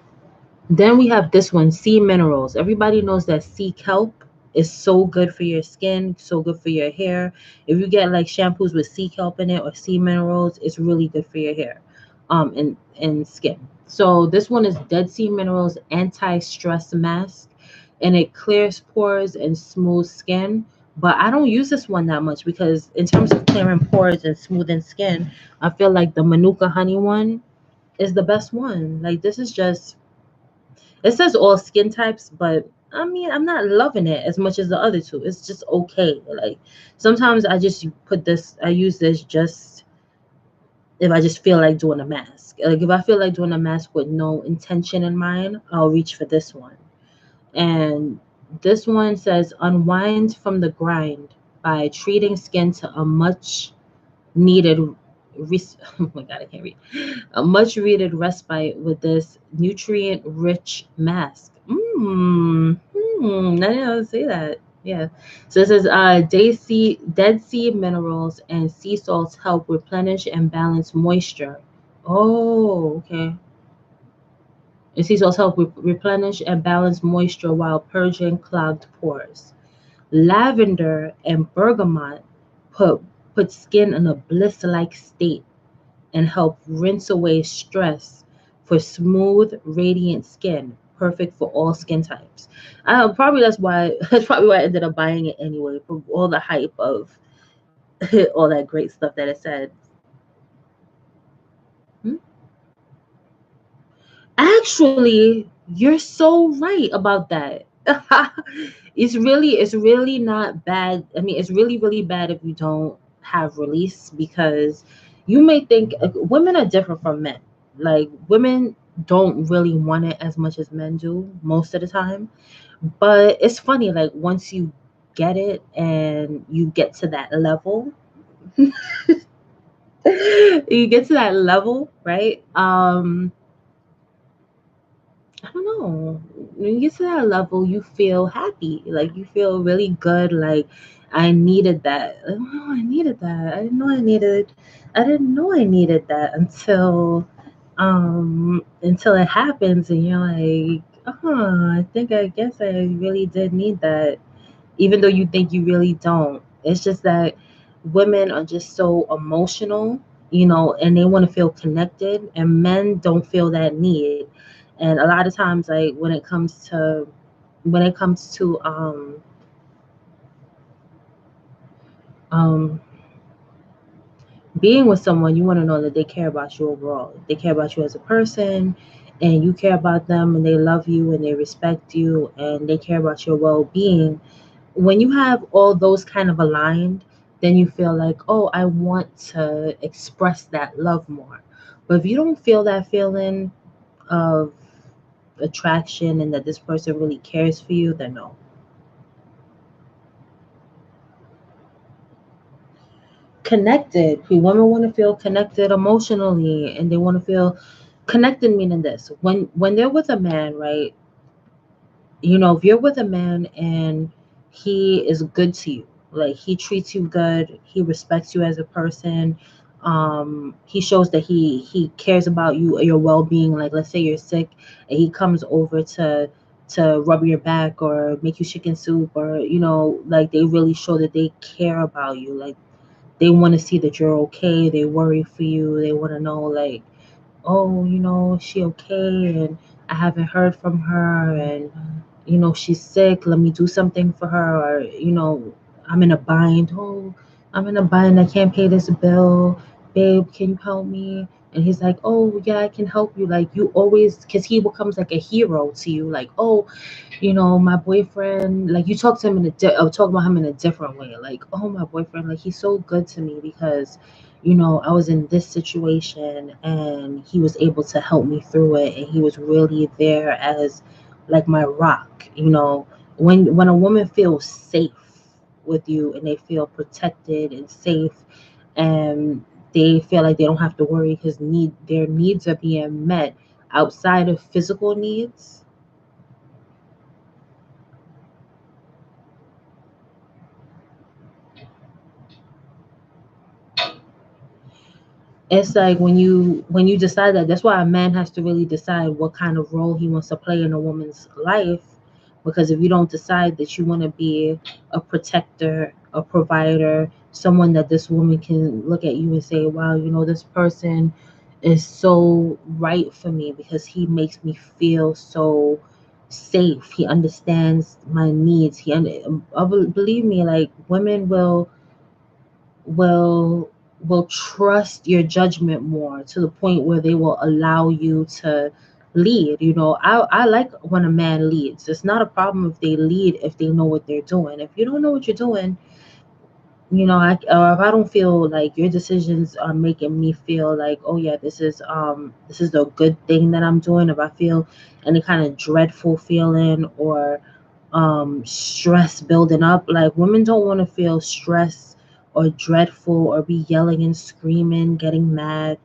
Then we have this one, sea minerals. Everybody knows that sea kelp is so good for your skin, so good for your hair. If you get like shampoos with sea kelp in it or sea minerals, it's really good for your hair, and skin. So this one is Dead Sea Minerals Anti-Stress Mask, and it clears pores and smooths skin. But I don't use this one that much, because in terms of clearing pores and smoothing skin, I feel like the Manuka honey one is the best one. Like this is just, it says all skin types, but I mean, I'm not loving it as much as the other two. It's just okay. Like sometimes I use this just if I just feel like doing a mask. Like if I feel like doing a mask with no intention in mind, I'll reach for this one. And this one says unwind from the grind by treating skin to a much needed oh my god, I can't read. A much needed respite with this nutrient rich mask. I didn't know how to say that. Yeah. So it says dead sea minerals and sea salts help replenish and balance moisture. Oh, okay. And sea salts help replenish and balance moisture while purging clogged pores. Lavender and bergamot put skin in a bliss-like state and help rinse away stress for smooth, radiant skin, perfect for all skin types. Probably that's why that's probably why I ended up buying it anyway, for all the hype of all that great stuff that it said. Hmm? Actually, you're so right about that. It's really not bad. I mean, it's really bad if you don't have release, because you may think women are different from men. Like, women don't really want it as much as men do most of the time. But it's funny, like, once you get it and you get to that level, you get to that level, right? I don't know. When you get to that level, you feel happy. Like, you feel really good. Like, I needed that. Oh, I needed that. I didn't know I needed that until it happens, and you're like, oh, I guess I really did need that, even though you think you really don't. It's just that women are just so emotional, and they want to feel connected, and men don't feel that need. And a lot of times, like, when it comes to um being with someone, you want to know that they care about you overall. They care about you as a person, and you care about them, and they love you, and they respect you, and they care about your well-being. When you have all those kind of aligned, then you feel like, oh, I want to express that love more. But if you don't feel that feeling of attraction and that this person really cares for you, then no. Connected. Women want to feel connected emotionally, and they want to feel connected, meaning this: when they're with a man, right? If you're with a man and he is good to you, like, he treats you good, he respects you as a person, he shows that he cares about you, your well-being. Like, let's say you're sick and he comes over to rub your back or make you chicken soup, or like, they really show that they care about you. Like, they want to see that you're okay, they worry for you, they want to know, like, oh, is she okay? And I haven't heard from her, and she's sick. Let me do something for her. Or, I'm in a bind. Oh, I'm in a bind. I can't pay this bill. Babe, can you help me? And he's like, oh, yeah, I can help you. Like, you always, because he becomes like a hero to you. Like, oh, my boyfriend, like, you talk to him talk about him in a different way. Like, oh, my boyfriend, like, he's so good to me because, I was in this situation and he was able to help me through it. And he was really there as, like, my rock. When a woman feels safe with you, and they feel protected and safe, and they feel like they don't have to worry because their needs are being met outside of physical needs. It's like, when you decide that, that's why a man has to really decide what kind of role he wants to play in a woman's life. Because if you don't decide that you want to be a protector, a provider, someone that this woman can look at you and say, wow, this person is so right for me because he makes me feel so safe, he understands my needs, believe me, like, women will will trust your judgment more, to the point where they will allow you to lead. I like when a man leads. It's not a problem if they lead, if they know what they're doing. If you don't know what you're doing, or if I don't feel like your decisions are making me feel like, oh yeah, this is the good thing that I'm doing. If I feel any kind of dreadful feeling, or stress building up, like, women don't want to feel stress or dreadful or be yelling and screaming, getting mad.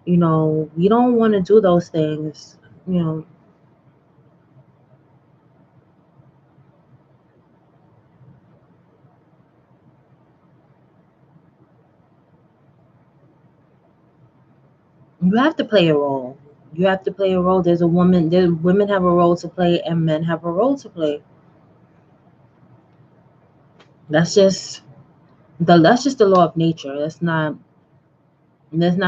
We don't want to do those things. you know you have to play a role. There's a woman there Women have a role to play, and men have a role to play. That's just the that's just the law of nature. That's not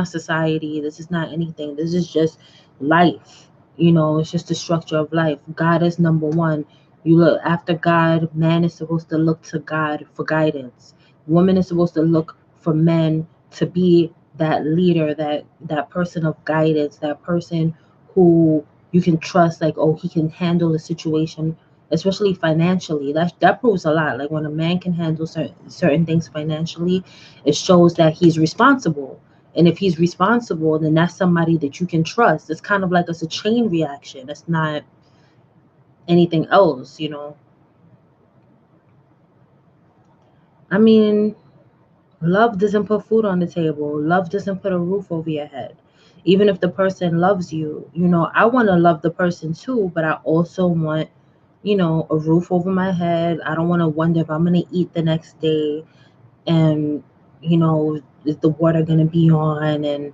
society. This is not anything. This is just life. It's just the structure of life. God is number one. You look after God. Man is supposed to look to God for guidance. Woman is supposed to look for men to be that leader, that person of guidance, that person who you can trust. Like, oh, he can handle the situation, especially financially. That proves a lot. Like when a man can handle certain things financially, it shows that he's responsible. And if he's responsible, then that's somebody that you can trust. It's kind of like it's a chain reaction. It's not anything else. I mean, love doesn't put food on the table. Love doesn't put a roof over your head. Even if the person loves you, I want to love the person too, but I also want, a roof over my head. I don't want to wonder if I'm going to eat the next day, and, is the water going to be on, and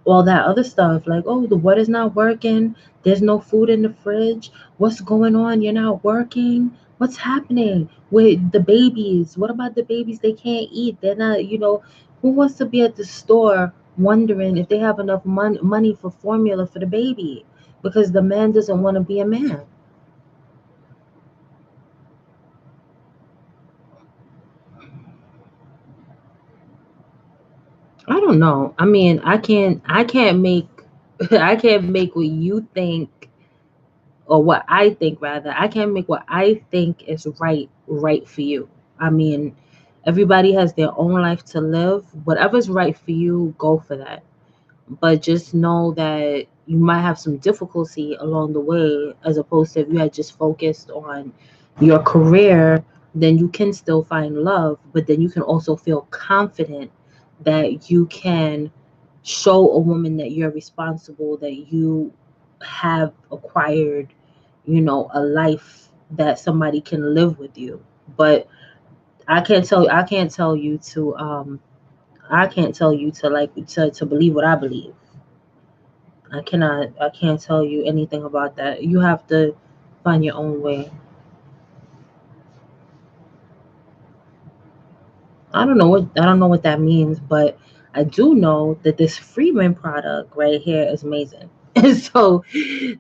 all that other stuff. Like, oh, the water's not working. There's no food in the fridge. What's going on? You're not working. What's happening with the babies? What about the babies? They can't eat. They're not. Who wants to be at the store wondering if they have enough money for formula for the baby? Because the man doesn't want to be a man. I don't know. I mean, I can't make I can't make what you think, or what I think rather. I can't make what I think is right for you. I mean, everybody has their own life to live. Whatever's right for you, go for that. But just know that you might have some difficulty along the way, as opposed to if you had just focused on your career, then you can still find love, but then you can also feel confident that you can show a woman that you're responsible, that you have acquired, a life that somebody can live with you. But I can't tell you to like to believe what I believe. I can't tell you anything about that. You have to find your own way. I don't know what that means, but I do know that this Freeman product right here is amazing. And so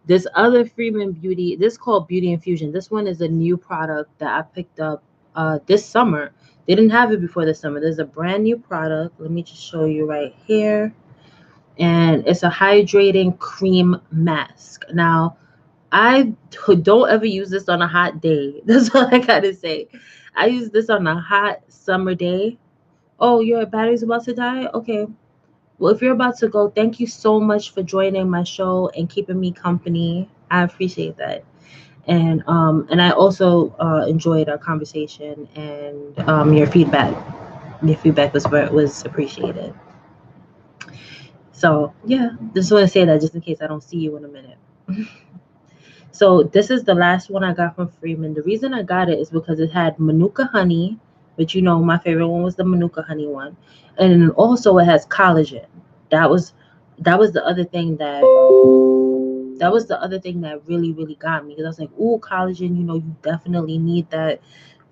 this other Freeman Beauty, this is called Beauty Infusion. This one is a new product that I picked up this summer. They didn't have it before this summer. There's a brand new product. Let me just show you right here. And it's a hydrating cream mask. Now, I don't ever use this on a hot day. That's all I gotta say. I use this on a hot summer day. Oh, your battery's about to die? Okay. Well, if you're about to go, thank you so much for joining my show and keeping me company. I appreciate that. And I also enjoyed our conversation, and your feedback. Your feedback was appreciated. So yeah, just want to say that just in case I don't see you in a minute. So this is the last one I got from Freeman. The reason I got it is because it had Manuka honey, which my favorite one was the Manuka honey one, and then also it has collagen. That was that was the other thing that really got me, because I was like, ooh, collagen. You definitely need that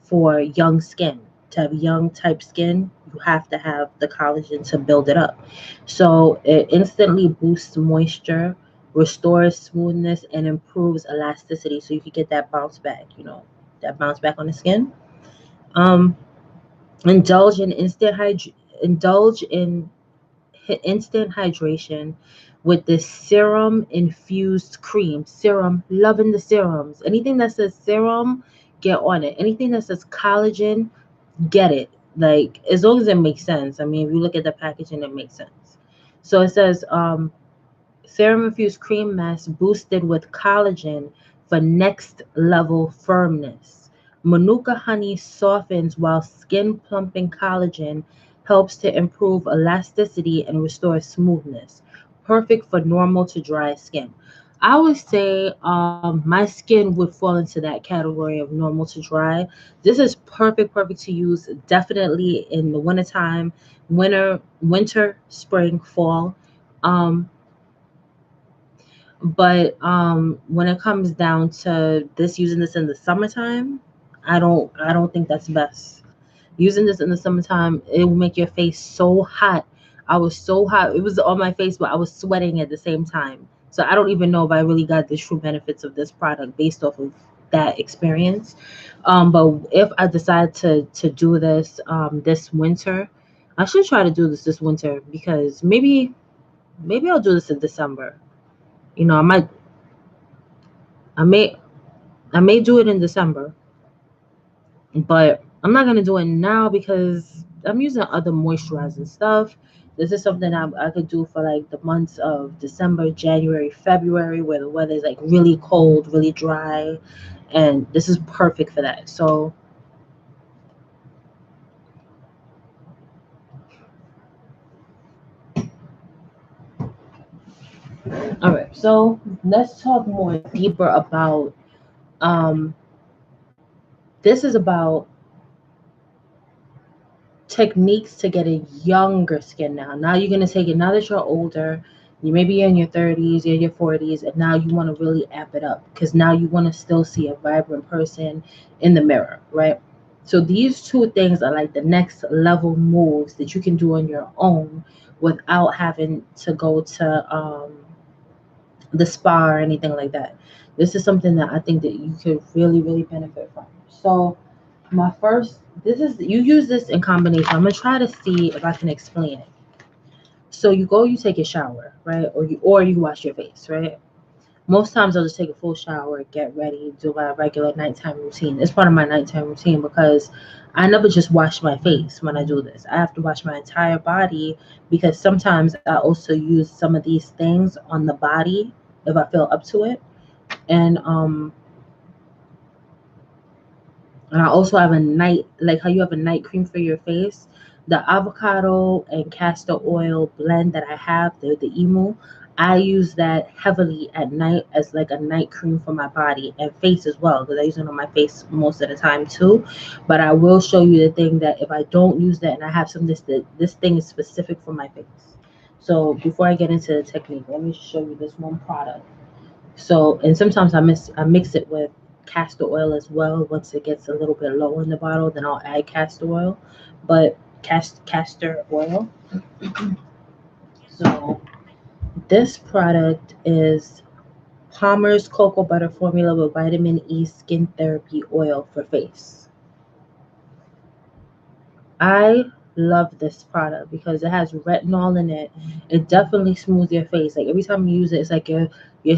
for young skin. To have young type skin, you have to have the collagen to build it up. So it instantly boosts moisture, restores smoothness, and improves elasticity. So you can get that bounce back, that bounce back on the skin. Um, indulge in indulge in instant hydration with the serum infused cream. Serum, loving the serums. Anything that says serum, get on it. Anything that says collagen, get it. Like, as long as it makes sense. I mean, if you look at the packaging, it makes sense. So it says serum infused cream mask boosted with collagen for next level firmness. Manuka honey softens while skin plumping collagen helps to improve elasticity and restore smoothness. Perfect for normal to dry skin. I would say my skin would fall into that category of normal to dry. This is perfect to use definitely in the wintertime, winter, spring, fall. Um, but when it comes down to using this in the summertime, I don't think that's best. Using this in the summertime, it will make your face so hot. I was so hot. It was on my face, but I was sweating at the same time. So I don't even know if I really got the true benefits of this product based off of that experience. But if I decide to do this this winter, I should try to do this winter, because maybe I'll do this in December. You know, I may I may do it in December, but I'm not gonna do it now because I'm using other moisturizing stuff. This is something I could do for like the months of December, January, February, where the weather is like really cold, really dry, and this is perfect for that. So, all right, so let's talk more deeper about um, this is about techniques to get a younger skin now. Now you're gonna take it now that you're older, you maybe in your 30s, you're in your 40s, and now you want to really amp it up because now you want to still see a vibrant person in the mirror, right? So these two things are like the next level moves that you can do on your own without having to go to the spa or anything like that. This is something that I think that you could really, really benefit from. So my first, this is, you use this in combination. I'm gonna try to see if I can explain it. So you go, you take a shower, right? Or you wash your face, right? Most times I'll just take a full shower, get ready, do my regular nighttime routine. It's part of my nighttime routine because I never just wash my face when I do this. I have to wash my entire body because sometimes I also use some of these things on the body if I feel up to it. And I also have a night, like how you have a night cream for your face. The avocado and castor oil blend that I have, the emu, I use that heavily at night as like a night cream for my body and face as well, because I use it on my face most of the time too. But I will show you the thing that if I don't use that and I have some this thing is specific for my face. So before I get into the technique, let me show you this one product. So, and sometimes I mix it with castor oil as well. Once it gets a little bit low in the bottle, then I'll add castor oil. But castor oil. So this product is Palmer's cocoa butter formula with vitamin E skin therapy oil for face. I love this product because it has retinol in it. It definitely smooths your face. Like every time you use it, it's like your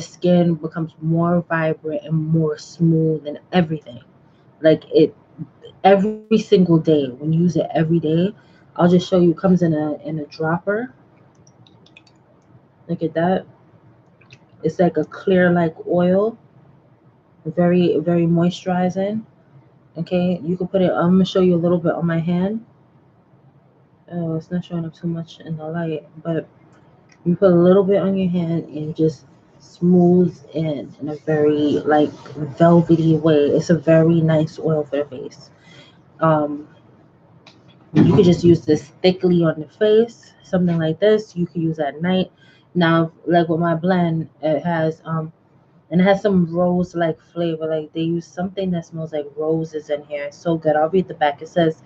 skin becomes more vibrant and more smooth and everything. Like it every single day when you use it every day. I'll just show you. It comes in a dropper. Look at that. It's like a clear like oil, very very moisturizing. Okay, you can put it. I'm gonna show you a little bit on my hand. Oh, it's not showing up too much in the light, but you put a little bit on your hand and just smooth in a very like velvety way. It's a very nice oil for the face. Um, you could just use this thickly on the face, something like this. You could use at night. Now, like with my blend, it has and it has some rose like flavor. Like they use something that smells like roses in here. It's so good. I'll read the back. It says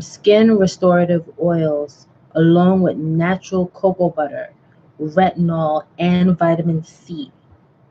skin restorative oils along with natural cocoa butter, retinol, and vitamin C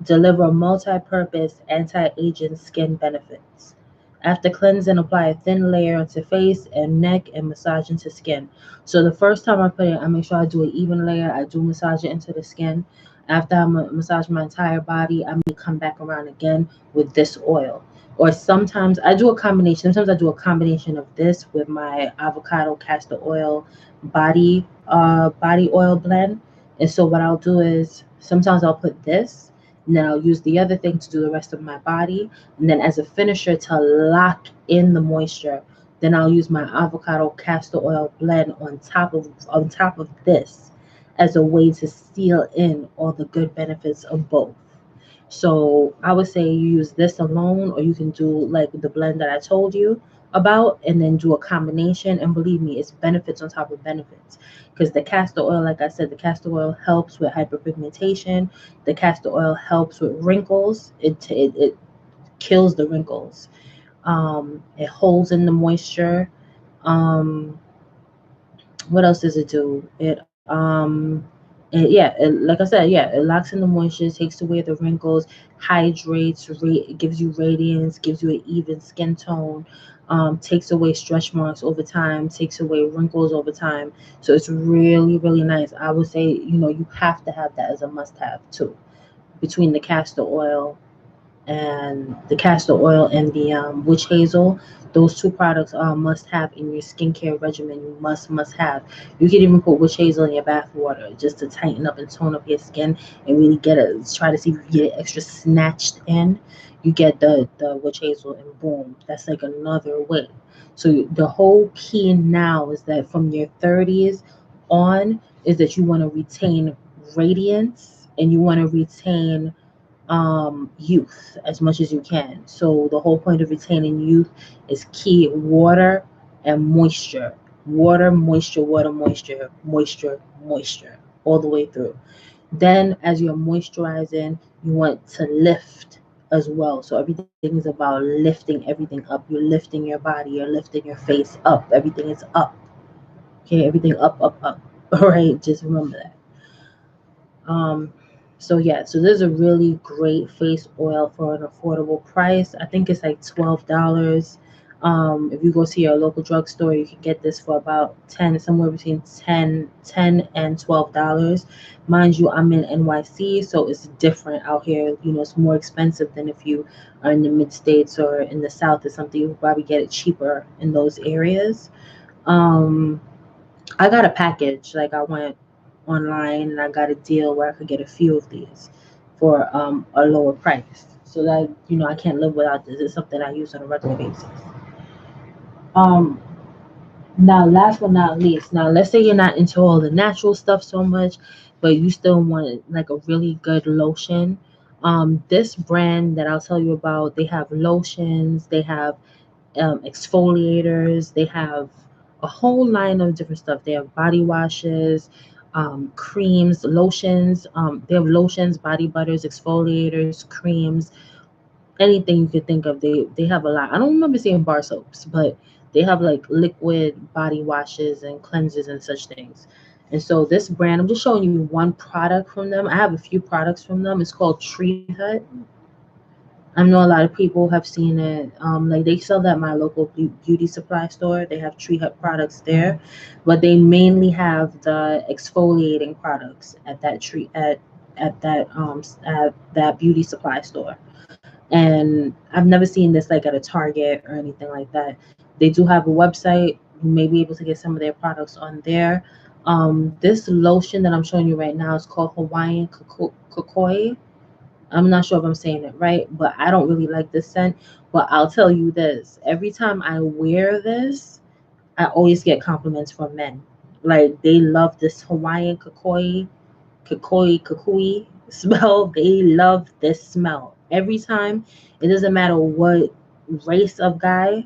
deliver multi-purpose anti-aging skin benefits. After cleansing, apply a thin layer onto face and neck and massage into skin. So the first time I put it, I make sure I do an even layer. I do massage it into the skin. After I massage my entire body, I may come back around again with this oil. Or sometimes I do a combination. Sometimes I do a combination of this with my avocado castor oil body oil blend. And so what I'll do is sometimes I'll put this, and then I'll use the other thing to do the rest of my body. And then as a finisher to lock in the moisture, then I'll use my avocado castor oil blend on top of this as a way to seal in all the good benefits of both. So I would say you use this alone, or you can do like the blend that I told you about, and then do a combination. And believe me, it's benefits on top of benefits. Because the castor oil, like I said, the castor oil helps with hyperpigmentation. The castor oil helps with wrinkles. It kills the wrinkles. It holds in the moisture. Um, what else does it do? And yeah, like I said, yeah, it locks in the moisture, takes away the wrinkles, hydrates, gives you radiance, gives you an even skin tone, takes away stretch marks over time, takes away wrinkles over time. So it's really, really nice. I would say, you have to have that as a must have too, between the castor oil and the witch hazel. Those two products are must have in your skincare regimen. You must have. You can even put witch hazel in your bath water just to tighten up and tone up your skin and really get it. Try to see if you get it extra snatched in. You get the witch hazel and boom, that's like another way. So the whole key now is that from your 30s on is that you want to retain radiance and you want to retain youth as much as you can. So the whole point of retaining youth is key water and moisture. Water, moisture, water, moisture, moisture, moisture, all the way through. Then as you're moisturizing, you want to lift as well. So everything is about lifting everything up. You're lifting your body, you're lifting your face up. Everything is up. Okay, everything up, up, up. All right, just remember that. Um, so yeah, so this is a really great face oil for an affordable price. I think it's like $12. If you go to your local drugstore, you can get this for about 10, somewhere between 10 and $12. Mind you, I'm in NYC, so it's different out here. It's more expensive than if you are in the mid states or in the south or something. You probably get it cheaper in those areas. Um, I got a package. Like I went online and I got a deal where I could get a few of these for a lower price. So that I can't live without this. It's something I use on a regular basis. Um, Now, last but not least, now let's say you're not into all the natural stuff so much, but you still want like a really good lotion. This brand that I'll tell you about, they have lotions, they have exfoliators. They have a whole line of different stuff. They have body washes, creams, lotions. They have lotions, body butters, exfoliators, creams, anything you could think of. They have a lot. I don't remember seeing bar soaps, but they have like liquid body washes and cleansers and such things. And so this brand, I'm just showing you one product from them. I have a few products from them. It's called Tree Hut. I know a lot of people have seen it. Like they sell that at my local beauty supply store. They have Tree Hut products there, but they mainly have the exfoliating products at that tree at that beauty supply store. And I've never seen this like at a Target or anything like that. They do have a website. You may be able to get some of their products on there. This lotion that I'm showing you right now is called Hawaiian Kukoi. I'm not sure if I'm saying it right, but I don't really like this scent. But I'll tell you this: every time I wear this, I always get compliments from men. Like they love this Hawaiian kukui smell. They love this smell every time. It doesn't matter what race of guy.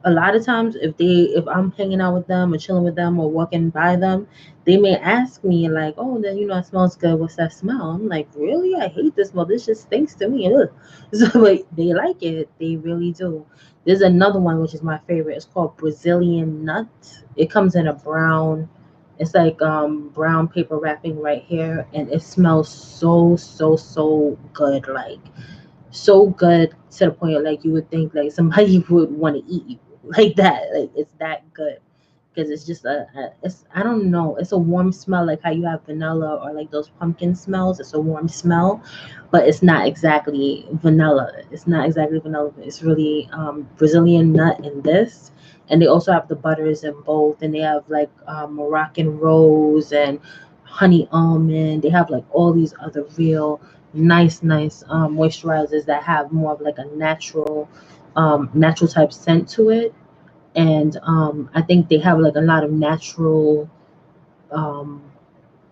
A lot of times if I'm hanging out with them or chilling with them or walking by them, they may ask me like, oh, then it smells good, what's that smell? I'm like, really? I hate this smell, this just stinks to me. Ugh. So like they like it, they really do. There's another one which is my favorite. It's called Brazilian Nut. It comes in a brown, it's like brown paper wrapping right here, and it smells so good. Like so good to the point like you would think like somebody would want to eat you like that. Like it's that good because it's just it's I don't know. It's a warm smell like how you have vanilla or like those pumpkin smells. It's a warm smell, but it's not exactly vanilla. It's not exactly vanilla. It's really Brazilian nut in this. And they also have the butters in both, and they have like Moroccan rose and honey almond. They have like all these other real nice moisturizers that have more of like a natural type scent to it. And I think they have like a lot of natural um,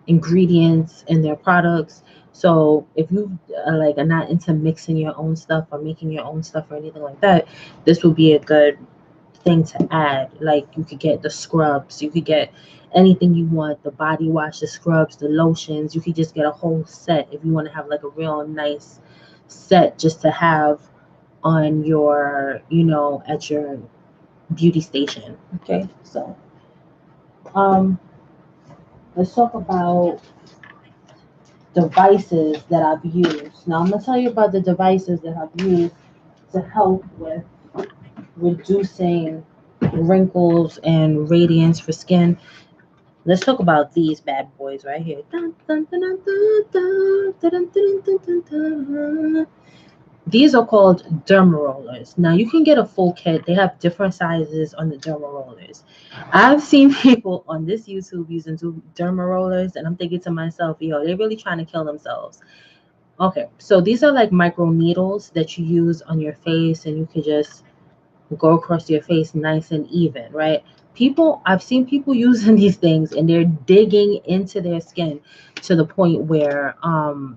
ingredients in their products. So if you like are not into mixing your own stuff or making your own stuff or anything like that, this would be a good thing to add. Like you could get the scrubs, you could get anything you want, the body wash, the scrubs, the lotions. You could just get a whole set if you want to have like a real nice set just to have on your, at your beauty station. Okay, so um let's talk about devices that I've used. Now I'm gonna tell you about the devices that I've used to help with reducing wrinkles and radiance for skin. Let's talk about these bad boys right here. These are called derma rollers. Now you can get a full kit. They have different sizes on the derma rollers. I've seen people on this YouTube using derma rollers, and I'm thinking to myself, yo, they're really trying to kill themselves. Okay, so these are like micro needles that you use on your face, and you can just go across your face nice and even, right? I've seen people using these things and they're digging into their skin to the point where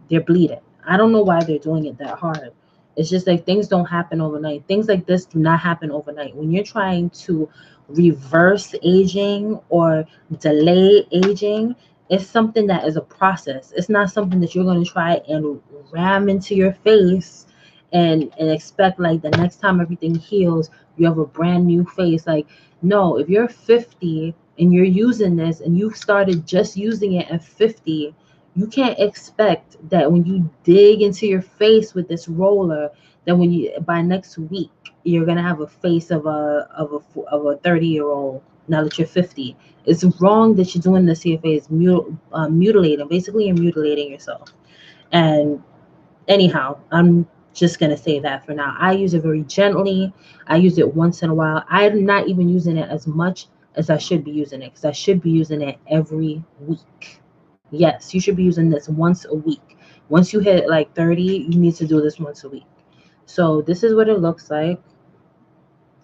they're bleeding. I don't know why they're doing it that hard. It's just like things don't happen overnight. Things like this do not happen overnight. When you're trying to reverse aging or delay aging, it's something that is a process. It's not something that you're going to try and ram into your face and expect like the next time everything heals you have a brand new face. Like, no, if you're 50 and you're using this and you started just using it at 50, you can't expect that when you dig into your face with this roller, that when you by next week you're gonna have a face of a 30-year-old. Now that you're 50, it's wrong that you're doing this to your face, mutilating. Basically, you're mutilating yourself. And anyhow, I'm just gonna say that for now. I use it very gently. I use it once in a while. I'm not even using it as much as I should be using it because I should be using it every week. Yes, you should be using this once a week. Once you hit like 30, you need to do this once a week. So this is what it looks like.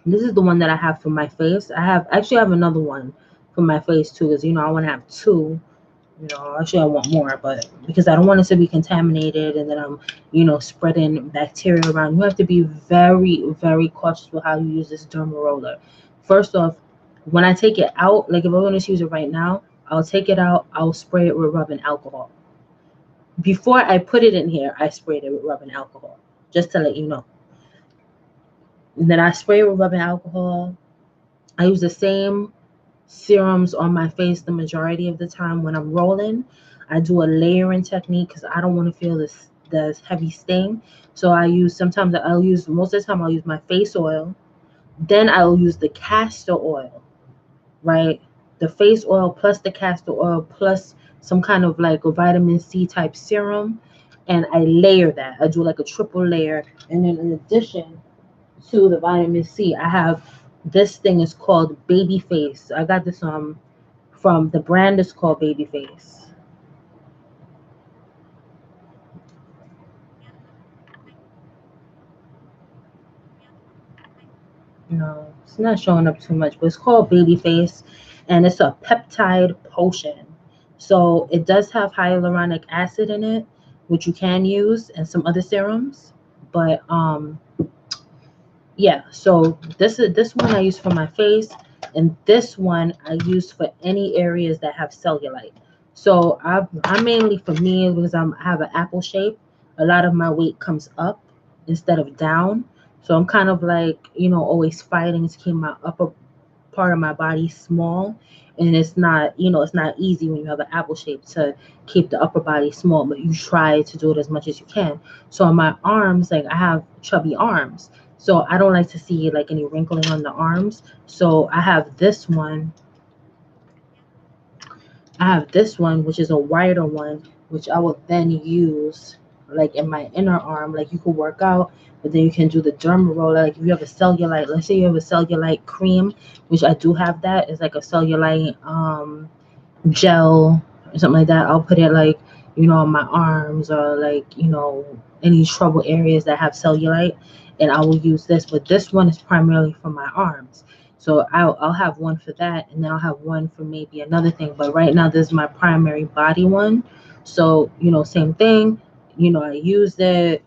This is the one that I have for my face. I have another one for my face too, because I want to have two. Actually I want more, but because I don't want it to be contaminated and then I'm spreading bacteria around. You have to be very, very cautious with how you use this derma roller. First off, when I take it out, like if I want to use it right now, I'll take it out, I'll spray it with rubbing alcohol. Before I put it in here, I sprayed it with rubbing alcohol, just to let you know. And then I spray it with rubbing alcohol. I use the same serums on my face the majority of the time. When I'm rolling, I do a layering technique because I don't want to feel this heavy sting. So most of the time I'll use my face oil, then I'll use the castor oil, right? The face oil plus the castor oil plus some kind of like a vitamin C type serum, and I layer that. I do like a triple layer, and then in addition to the vitamin C, I have this thing is called Babyface. I got this from the brand is called Babyface. No, it's not showing up too much, but it's called Babyface, and it's a peptide potion. So it does have hyaluronic acid in it, which you can use, and some other serums. But yeah, so this one I use for my face, and this one I use for any areas that have cellulite. So I mainly, for me, because I have an apple shape, a lot of my weight comes up instead of down. So I'm kind of like always fighting to keep my upper part of my body small, and it's not easy when you have an apple shape to keep the upper body small, but you try to do it as much as you can. So on my arms, like I have chubby arms, so I don't like to see like any wrinkling on the arms. So I have this one, which is a wider one, which I will then use like in my inner arm. Like you could work out, but then you can do the derma roller. Like if you have a cellulite, let's say you have a cellulite cream, which I do have that. It's like a cellulite gel or something like that. I'll put it like on my arms or like any trouble areas that have cellulite, and I will use this. But this one is primarily for my arms. So I'll have one for that, and then I'll have one for maybe another thing. But right now, this is my primary body one. So same thing. I used it.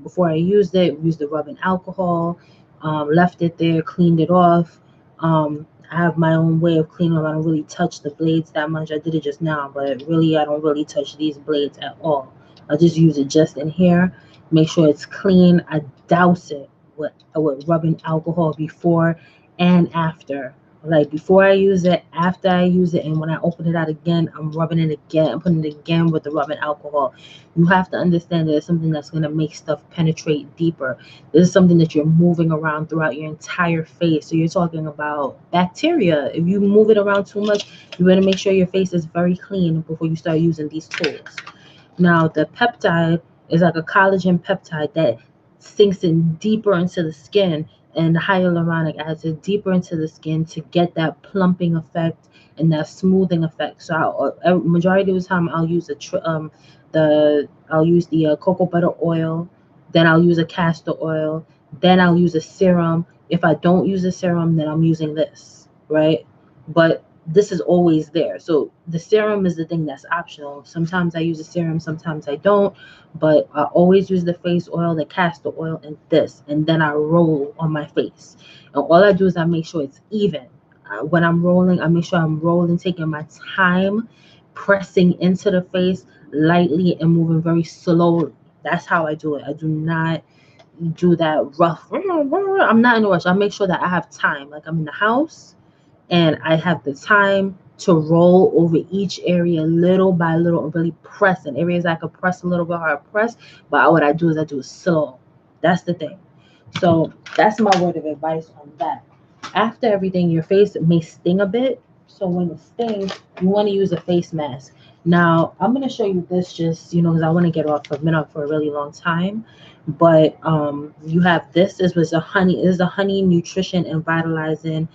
Before I used the rubbing alcohol, left it there, cleaned it off. I have my own way of cleaning. I don't really touch the blades that much. I did it just now, but really, I don't really touch these blades at all. I just use it just in here, make sure it's clean. I douse it with rubbing alcohol before and after Like before I use it, after I use it, and when I open it out again, I'm rubbing it again. I'm putting it again with the rubbing alcohol. You have to understand that it's something that's going to make stuff penetrate deeper. This is something that you're moving around throughout your entire face. So you're talking about bacteria. If you move it around too much, you better make sure your face is very clean before you start using these tools. Now, the peptide is like a collagen peptide that sinks in deeper into the skin, and the hyaluronic acid deeper into the skin to get that plumping effect and that smoothing effect. So, majority of the time, I'll use the cocoa butter oil, then I'll use a castor oil, then I'll use a serum. If I don't use a serum, then I'm using this, right? But this is always there. So the serum is the thing that's optional. Sometimes I use a serum, sometimes I don't, but I always use the face oil, the castor oil, and this, and then I roll on my face. And all I do is I make sure it's even. When I'm rolling, I make sure I'm rolling, taking my time, pressing into the face lightly and moving very slowly. That's how I do it. I do not do that rough. I'm not in a rush. I make sure that I have time. Like I'm in the house and I have the time to roll over each area little by little and really press. In areas I could press a little bit hard, press, but what I do is I do it slow. That's the thing. So that's my word of advice on that. After everything, your face may sting a bit. So when it stings, you want to use a face mask. Now, I'm going to show you this just, because I want to get off. I've been up for a really long time. But you have this. This is a honey nutrition and vitalizing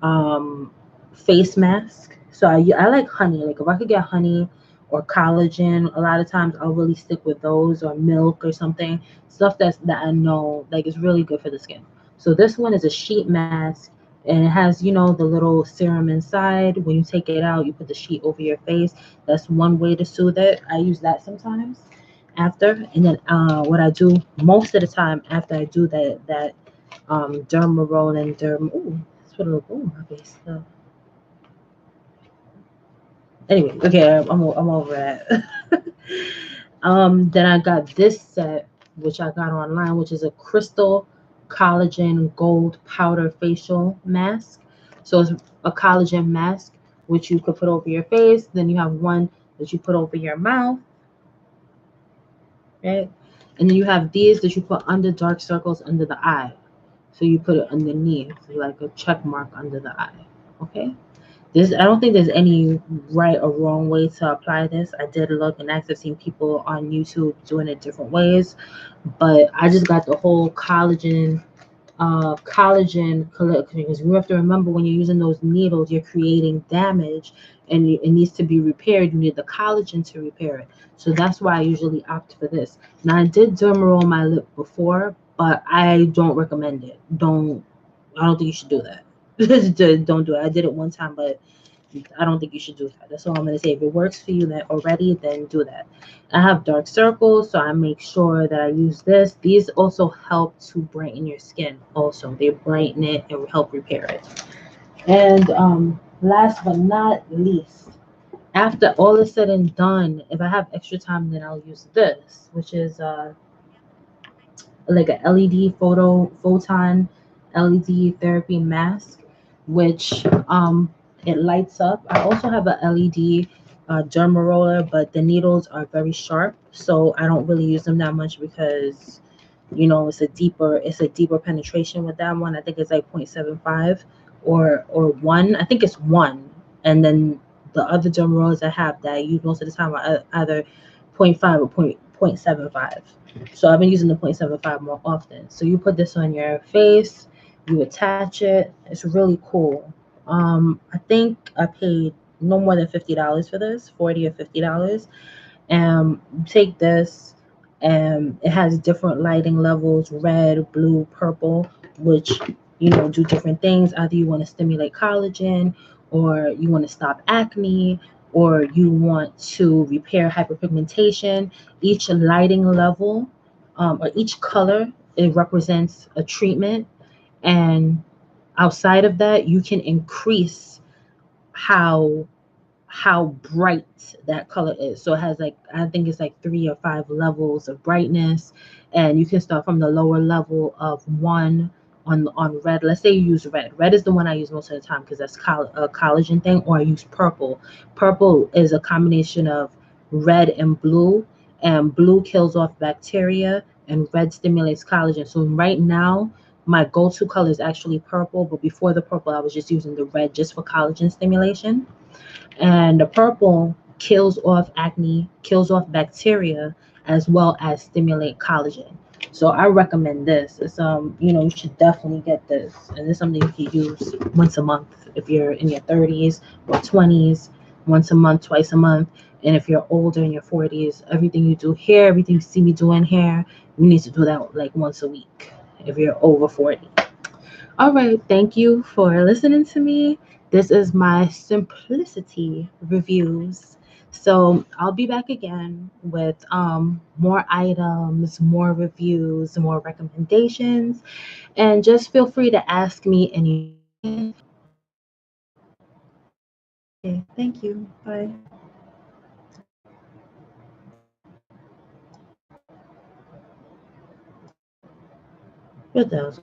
um, face mask. So I like honey. Like if I could get honey or collagen, a lot of times I'll really stick with those or milk or something. Stuff that I know like is really good for the skin. So this one is a sheet mask and it has, the little serum inside. When you take it out, you put the sheet over your face. That's one way to soothe it. I use that sometimes after. And then what I do most of the time after I do that derma roll and derm. Ooh, that's what it look. Ooh, my face. Anyway, okay, I'm over that. Then I got this set, which I got online, which is a crystal collagen gold powder facial mask. So it's a collagen mask which you could put over your face. Then you have one that you put over your mouth, right? And then you have these that you put under dark circles under the eye. So you put it underneath, like a check mark under the eye. Okay. I don't think there's any right or wrong way to apply this. I did look and I've seen people on YouTube doing it different ways, but I just got the whole collagen collection because you have to remember when you're using those needles, you're creating damage and it needs to be repaired. You need the collagen to repair it. So that's why I usually opt for this. Now I did derma roll my lip before, but I don't recommend it. I don't think you should do that. Don't do it. I did it one time, but I don't think you should do that. That's all I'm going to say. If it works for you that already, then do that. I have dark circles, so I make sure that I use this. These also help to brighten your skin. Also, they brighten it and help repair it. And last but not least, after all is said and done, if I have extra time, then I'll use this, which is like a LED photon LED therapy mask, which it lights up. I also have a LED derma roller, but the needles are very sharp, so I don't really use them that much because it's a deeper penetration with that one. I think it's like 0.75 or 1. I think it's 1, and then the other derma rollers I have that I use most of the time are either 0.5 or 0.75. So I've been using the 0.75 more often. So you put this on your face, you attach it. It's really cool. I think I paid no more than $50 for this, $40 or $50. And take this, and it has different lighting levels: red, blue, purple, which do different things. Either you want to stimulate collagen, or you want to stop acne, or you want to repair hyperpigmentation. Each lighting level, or each color, it represents a treatment, and outside of that, you can increase how bright that color is. So it has like, I think it's like 3 or 5 levels of brightness, and you can start from the lower level of 1 on red. Let's say you use red. Red is the one I use most of the time because that's a collagen thing. Or I use purple. Purple is a combination of red and blue, and blue kills off bacteria and red stimulates collagen. So right now my go-to color is actually purple, but before the purple I was just using the red just for collagen stimulation. And the purple kills off acne, kills off bacteria, as well as stimulate collagen. So I recommend this. It's you should definitely get this. And it's something you can use once a month if you're in your 30s or 20s, once a month, twice a month. And if you're older in your 40s, everything you do here, everything you see me doing here, you need to do that like once a week if you're over 40. All right, thank you for listening to me. This is my Simplicity reviews. So I'll be back again with more items, more reviews, more recommendations, and just feel free to ask me any. Okay, thank you. Bye. What else?